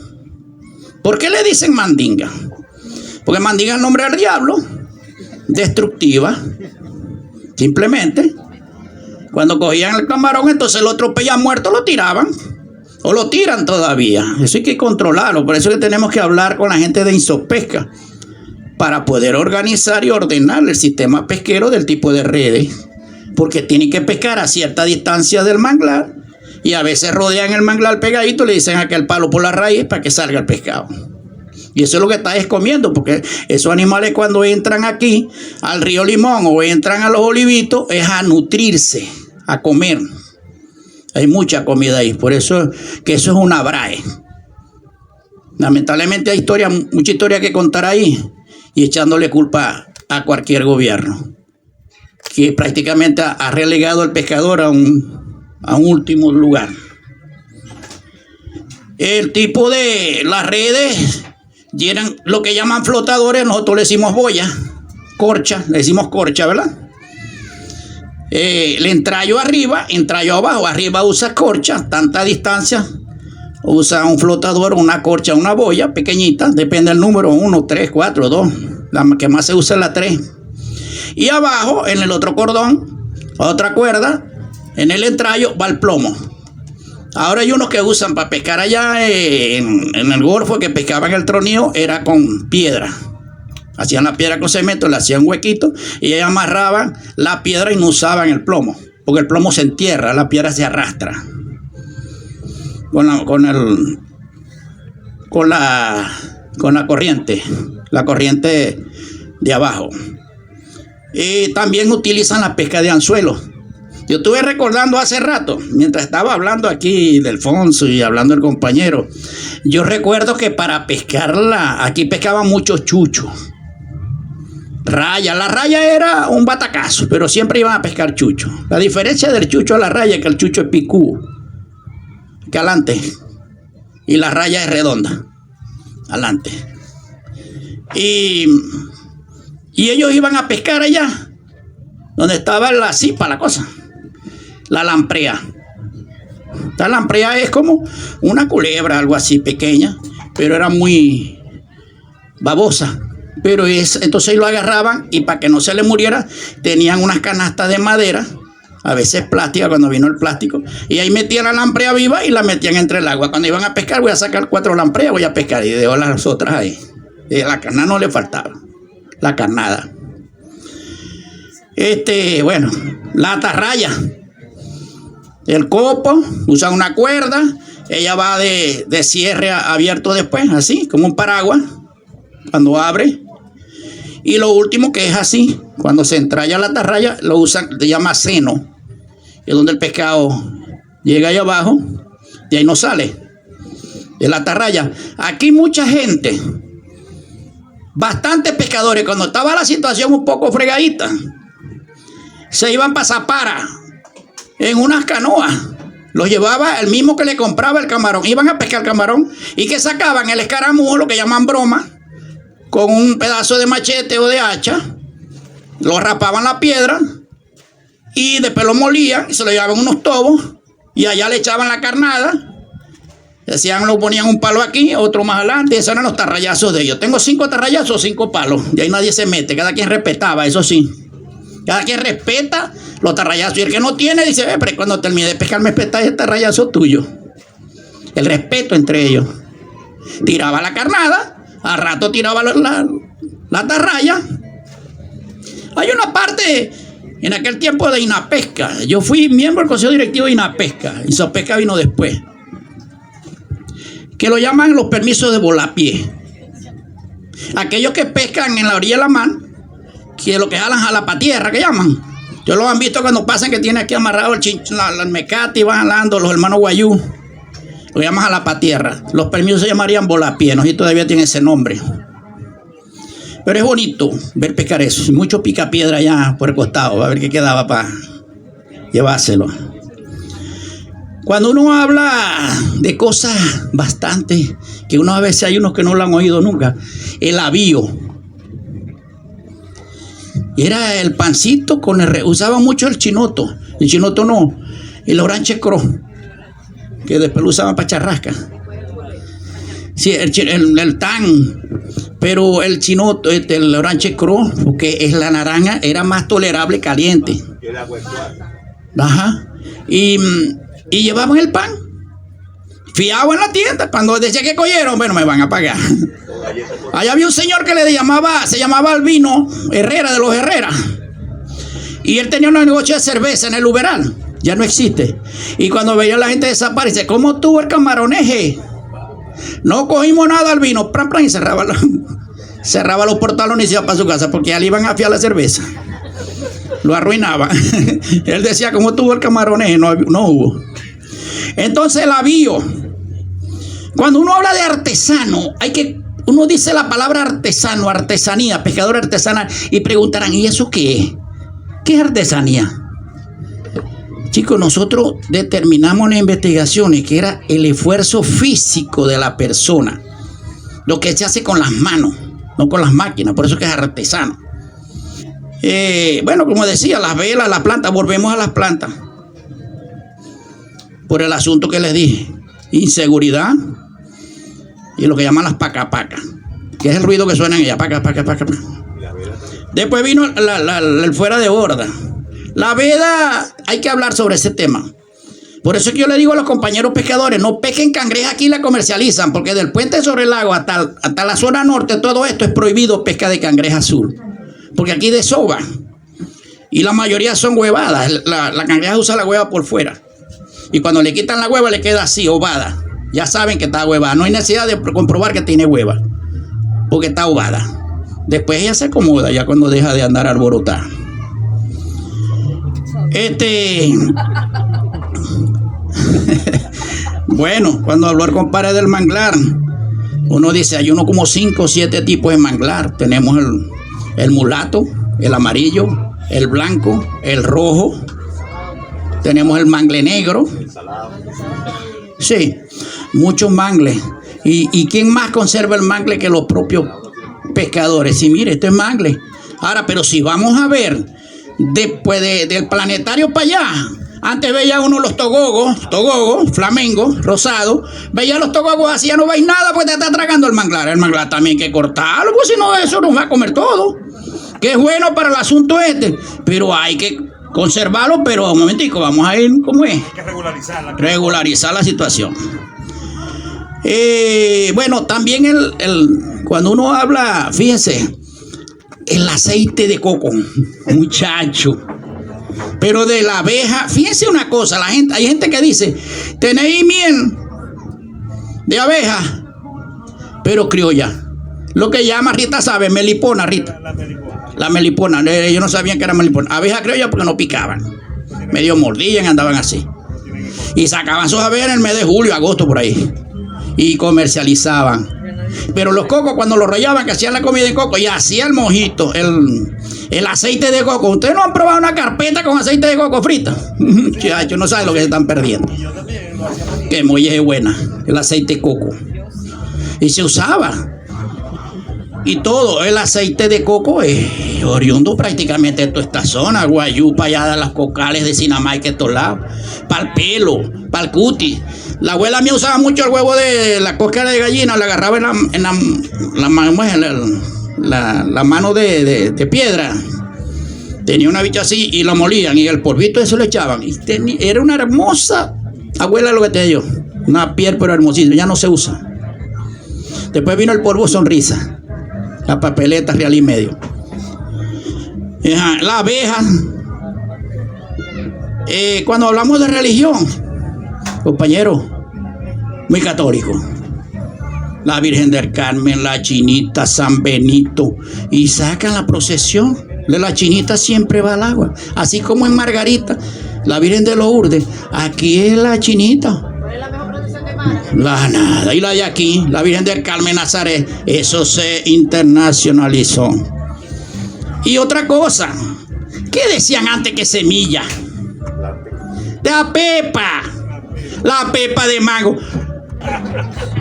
¿Por qué le dicen mandinga? Porque mandinga es el nombre del diablo. Destructiva. Simplemente. Cuando cogían el camarón, entonces el otro pez ya muerto lo tiraban. O lo tiran todavía. Eso hay que controlarlo. Por eso es que tenemos que hablar con la gente de Insopesca, para poder organizar y ordenar el sistema pesquero del tipo de redes. Porque tienen que pescar a cierta distancia del manglar. Y a veces rodean el manglar pegadito y le dicen aquel palo por la raíz para que salga el pescado. Y eso es lo que está comiendo, porque esos animales cuando entran aquí al río Limón o entran a los olivitos es a nutrirse, a comer. Hay mucha comida ahí, por eso que eso es una brae. Lamentablemente hay mucha historia que contar ahí y echándole culpa a cualquier gobierno que prácticamente ha relegado al pescador a un último lugar. El tipo de las redes llenan lo que llaman flotadores, nosotros le decimos boya, corcha, le decimos corcha, ¿verdad? Le entrallo arriba, entrallo abajo, arriba usa corcha, tanta distancia, usa un flotador, una corcha, una boya pequeñita, depende del número, 1, 3, 4, 2, la que más se usa es la 3. Y abajo, en el otro cordón, otra cuerda, en el entrallo va el plomo. Ahora hay unos que usan para pescar allá en el Golfo, que pescaban el tronillo, era con piedra. Hacían la piedra con cemento, le hacían huequito y ellos amarraban la piedra y no usaban el plomo, porque el plomo se entierra, la piedra se arrastra con la corriente de abajo. Y también utilizan la pesca de anzuelo. Yo estuve recordando hace rato, mientras estaba hablando aquí de Alfonso y hablando el compañero, yo recuerdo que para pescarla, aquí pescaban muchos chuchos. Raya, la raya era un batacazo, pero siempre iban a pescar chucho. La diferencia del chucho a la raya es que el chucho es picudo, que adelante, y la raya es redonda, adelante. Y ellos iban a pescar allá, donde estaba la cipa, la cosa, la lamprea. La lamprea es como una culebra, algo así pequeña, pero era muy babosa. Pero entonces lo agarraban y para que no se le muriera, tenían unas canastas de madera, a veces plástica, cuando vino el plástico, y ahí metían la lamprea viva y la metían entre el agua. Cuando iban a pescar, voy a sacar 4 lampreas, voy a pescar, y dejo las otras ahí. Y la carnada no le faltaba, la carnada. Bueno, la atarraya, el copo, usan una cuerda, ella va de cierre abierto después, así, como un paraguas, cuando abre. Y lo último que es así, cuando se entralla la atarraya, lo usan, se llama seno, es donde el pescado llega ahí abajo, y ahí no sale, es la atarraya. Aquí mucha gente, bastantes pescadores, cuando estaba la situación un poco fregadita, se iban para Zapara en unas canoas. Los llevaba el mismo que le compraba el camarón. Iban a pescar camarón y que sacaban el escaramujo, lo que llaman broma, con un pedazo de machete o de hacha. Lo rapaban la piedra y después lo molían y se lo llevaban unos tobos y allá le echaban la carnada. Decían, lo ponían un palo aquí, otro más adelante, y esos eran los tarrayazos de ellos. Tengo 5 tarrayazos, 5 palos, y ahí nadie se mete, cada quien respetaba, eso sí. Cada quien respeta los tarrayazos, y el que no tiene dice, pero cuando termine de pescar me respeta ese tarrayazo tuyo. El respeto entre ellos. Tiraba la carnada, al rato tiraba la tarraya. Hay una parte En aquel tiempo de INAPESCA, yo fui miembro del consejo directivo de INAPESCA. INAPESCA vino después. Que lo llaman los permisos de volapié. Aquellos que pescan en la orilla de la mar, que lo que jalan jalapatierra, que llaman. Yo lo han visto cuando pasan que tiene aquí amarrado el mecate y van jalando los hermanos guayú. Lo llaman jalapatierra. Los permisos se llamarían volapié, ¿no? Y todavía tiene ese nombre. Pero es bonito ver pescar eso. Mucho picapiedra allá por el costado. A ver qué quedaba para llevárselo. Cuando uno habla de cosas bastante, que uno a veces hay unos que no lo han oído nunca. El avío. Era el pancito con usaba mucho el chinoto. El chinoto no. El orange cro. Que después lo usaban para charrasca. Sí, el tan. Pero el chinoto, el orange cro, porque es la naranja, era más tolerable caliente. Ajá. Y llevaban el pan. Fiado en la tienda. Cuando decía que cogieron, bueno, me van a pagar. Allá había un señor que se llamaba Albino Herrera, de los Herreras. Y él tenía un negocio de cerveza en el Uberal. Ya no existe. Y cuando veía a la gente desaparecer, ¿cómo tuvo el camaroneje? No cogimos nada, Albino. Pran, pran, y cerraba los portalones y se iba para su casa, porque ya le iban a fiar la cerveza. Lo arruinaba. Él decía, ¿cómo tuvo el camaroneje? No hubo. Entonces el avío. Cuando uno habla de artesano, uno dice la palabra artesano, artesanía, pescador artesanal, y preguntarán, ¿y eso qué es? ¿Qué es artesanía? Chicos, nosotros determinamos en las investigaciones que era el esfuerzo físico de la persona, lo que se hace con las manos, no con las máquinas, por eso es que es artesano. Bueno, como decía, las velas, las plantas, volvemos a las plantas, por el asunto que les dije, inseguridad y lo que llaman las pacapacas, que es el ruido que suena en ella, paca, paca, paca, paca. Después vino el fuera de borda. La veda, hay que hablar sobre ese tema. Por eso es que yo le digo a los compañeros pescadores, no pesquen cangreja aquí y la comercializan, porque del puente sobre el lago hasta la zona norte, todo esto es prohibido pesca de cangreja azul, porque aquí desova. Y la mayoría son huevadas. La cangreja usa la hueva por fuera. Y cuando le quitan la hueva le queda así, ovada. Ya saben que está huevada. No hay necesidad de comprobar que tiene hueva, porque está ovada. Después ella se acomoda ya cuando deja de andar alborotada. Bueno, cuando habló el compadre del manglar, uno dice, hay uno como 5 o 7 tipos de manglar. Tenemos el mulato, el amarillo, el blanco, el rojo. Tenemos el mangle negro. Sí, muchos mangles. ¿Y quién más conserva el mangle que los propios pescadores? Sí, mire, este es mangle. Ahora, pero si vamos a ver, después del planetario para allá, antes veía uno los togogos, flamengos, rosados. Veía los togogos así, ya no veis nada, pues te está tragando el manglar. El manglar también hay que cortarlo, pues si no, eso nos va a comer todo. Que es bueno para el asunto pero hay que conservarlo. Pero un momentico, vamos a ir, ¿cómo es? Hay que regularizar la situación. Bueno, también cuando uno habla, fíjense, el aceite de coco, muchacho. Pero de la abeja, fíjense una cosa, hay gente que dice, tenéis miel de abeja, pero criolla. Lo que llama, Rita sabe, melipona, Rita. La melipona, ellos no sabían que era melipona. Abeja criolla porque no picaban. Medio mordían, andaban así. Y sacaban sus abejas en el mes de julio, agosto, por ahí. Y comercializaban. Pero los cocos, cuando los rallaban, que hacían la comida de coco y hacían el mojito, el aceite de coco. ¿Ustedes no han probado una carpeta con aceite de coco frita? Muchachos, no saben lo que se están perdiendo. Que muy es buena, el aceite de coco. Y se usaba. Y todo el aceite de coco es oriundo prácticamente de toda esta zona. Guayú, para allá de las cocales de Sinamay, que estos lados. Para el pelo, para el cutis. La abuela mía usaba mucho el huevo de la cosca de gallina, la agarraba en la mano de piedra. Tenía una bicha así y lo molían y el polvito eso le echaban. Y era una hermosa abuela lo que tenía yo. Una piel pero hermosísima, ya no se usa. Después vino el polvo sonrisa. La papeleta real y medio. La abeja, cuando hablamos de religión, compañero, muy católico. La Virgen del Carmen, la Chinita, San Benito, y sacan la procesión de la Chinita, siempre va al agua, así como en Margarita, la Virgen de Lourdes, aquí es la Chinita. La nada, y la de aquí, la Virgen del Carmen Nazaret, eso se internacionalizó. Y otra cosa, ¿qué decían antes que semilla? La pepa de mango.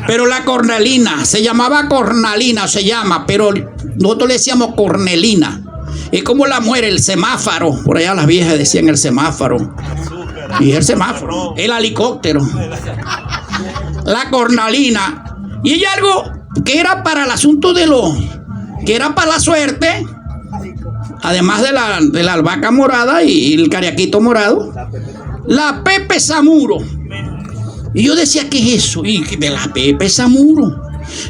Pero la cornalina, se llamaba cornalina, o se llama, pero nosotros le decíamos cornelina. Es como la muere, el semáforo. Por allá las viejas decían el semáforo. Y el semáforo, el helicóptero. La cornalina. Y hay algo que era para el asunto que era para la suerte. Además de la albahaca morada y el cariaquito morado. La Pepe Samuro. Y yo decía, ¿qué es eso? Y de la Pepe Samuro.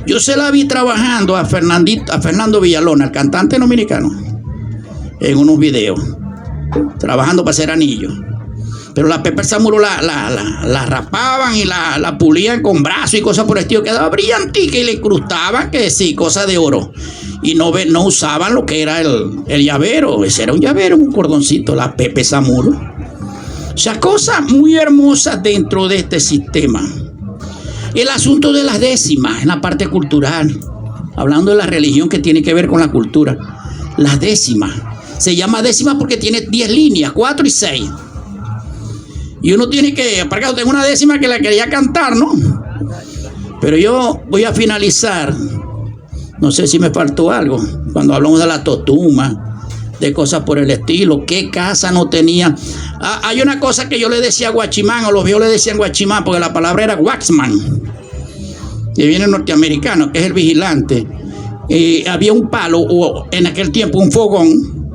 Yo se la vi trabajando a Fernando Villalona, el cantante dominicano, en unos videos, trabajando para hacer anillos. Pero la Pepe Samuro la rapaban y la pulían con brazos y cosas por el estilo. Quedaba brillantica y le incrustaban, que sí, cosas de oro. Y no usaban lo que era el llavero. Ese era un llavero, un cordoncito, la Pepe Samuro. O sea, cosas muy hermosas dentro de este sistema. El asunto de las décimas en la parte cultural, hablando de la religión que tiene que ver con la cultura. Las décimas. Se llama décima porque tiene 10 líneas, 4 y 6. Y uno tiene que, para acá tengo una décima que la quería cantar, ¿no? Pero yo voy a finalizar, no sé si me faltó algo, cuando hablamos de la totuma, de cosas por el estilo, qué casa no tenía. Hay una cosa que yo le decía guachimán, o los viejos le decían guachimán, porque la palabra era waxman, que viene norteamericano, que es el vigilante. Había un palo, o en aquel tiempo un fogón,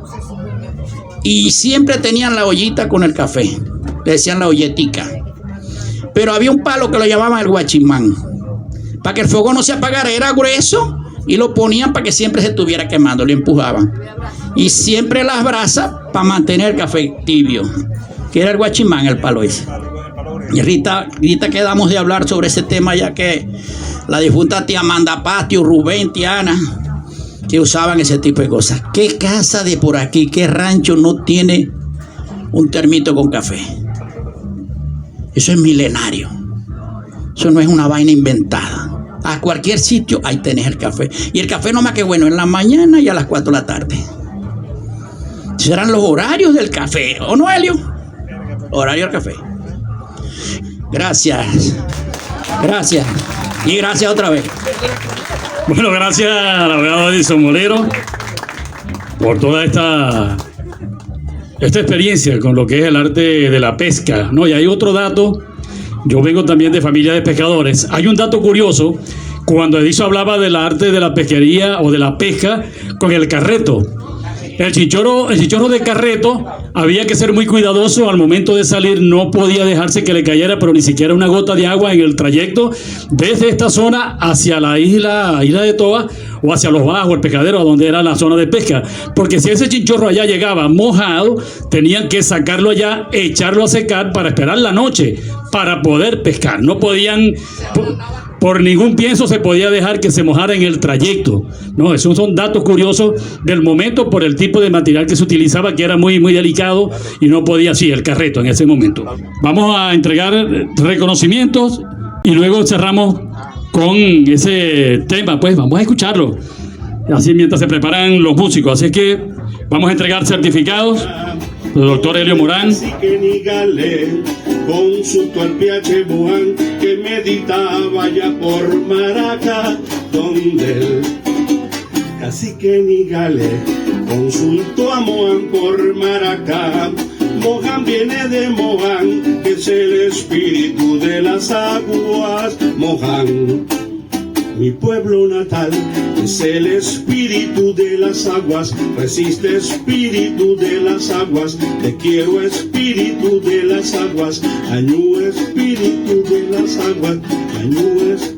y siempre tenían la ollita con el café, le decían la olletica. Pero había un palo que lo llamaban el guachimán, para que el fogón no se apagara, era grueso, y lo ponían para que siempre se estuviera quemando, lo empujaban. Y siempre las brasas para mantener el café tibio, que era el guachimán, el palo ese. Y ahorita quedamos de hablar sobre ese tema, ya que la difunta tía Amanda Paz, tío Rubén, tía Ana, que usaban ese tipo de cosas. ¿Qué casa de por aquí, qué rancho no tiene un termito con café? Eso es milenario. Eso no es una vaina inventada. A cualquier sitio ahí tenés el café. Y el café no más que bueno en la mañana y a las 4 de la tarde. Serán los horarios del café, ¿o no, Helio? Horario del café. Gracias. Gracias. Y gracias otra vez. Bueno, gracias al abogado Edison Molero por toda esta experiencia con lo que es el arte de la pesca, ¿no? Y hay otro dato. Yo vengo también de familia de pescadores. Hay un dato curioso, cuando Edison hablaba del arte de la pesquería o de la pesca con el carreto. El chichorro de carreto había que ser muy cuidadoso al momento de salir, no podía dejarse que le cayera, pero ni siquiera una gota de agua en el trayecto desde esta zona hacia la isla de Toa o hacia los bajos, el pescadero, donde era la zona de pesca. Porque si ese chinchorro allá llegaba mojado, tenían que sacarlo allá, echarlo a secar para esperar la noche para poder pescar. No podían... Por ningún pienso se podía dejar que se mojara en el trayecto. No, esos son datos curiosos del momento por el tipo de material que se utilizaba, que era muy, muy delicado y no podía, sí, el carreto en ese momento. Vamos a entregar reconocimientos y luego cerramos con ese tema. Pues vamos a escucharlo, así mientras se preparan los músicos. Así que vamos a entregar certificados. El doctor Helio Morán. Consultó al Piache Boán que meditaba ya por Maraca, donde el cacique Nigale consultó a Moán por Maracá. Mohan viene de Mohan, que es el espíritu de las aguas. Mohan, mi pueblo natal, es el espíritu de las aguas. Resiste espíritu de las aguas. Te quiero espíritu de las aguas. Añú espíritu de las aguas. Añú espíritu.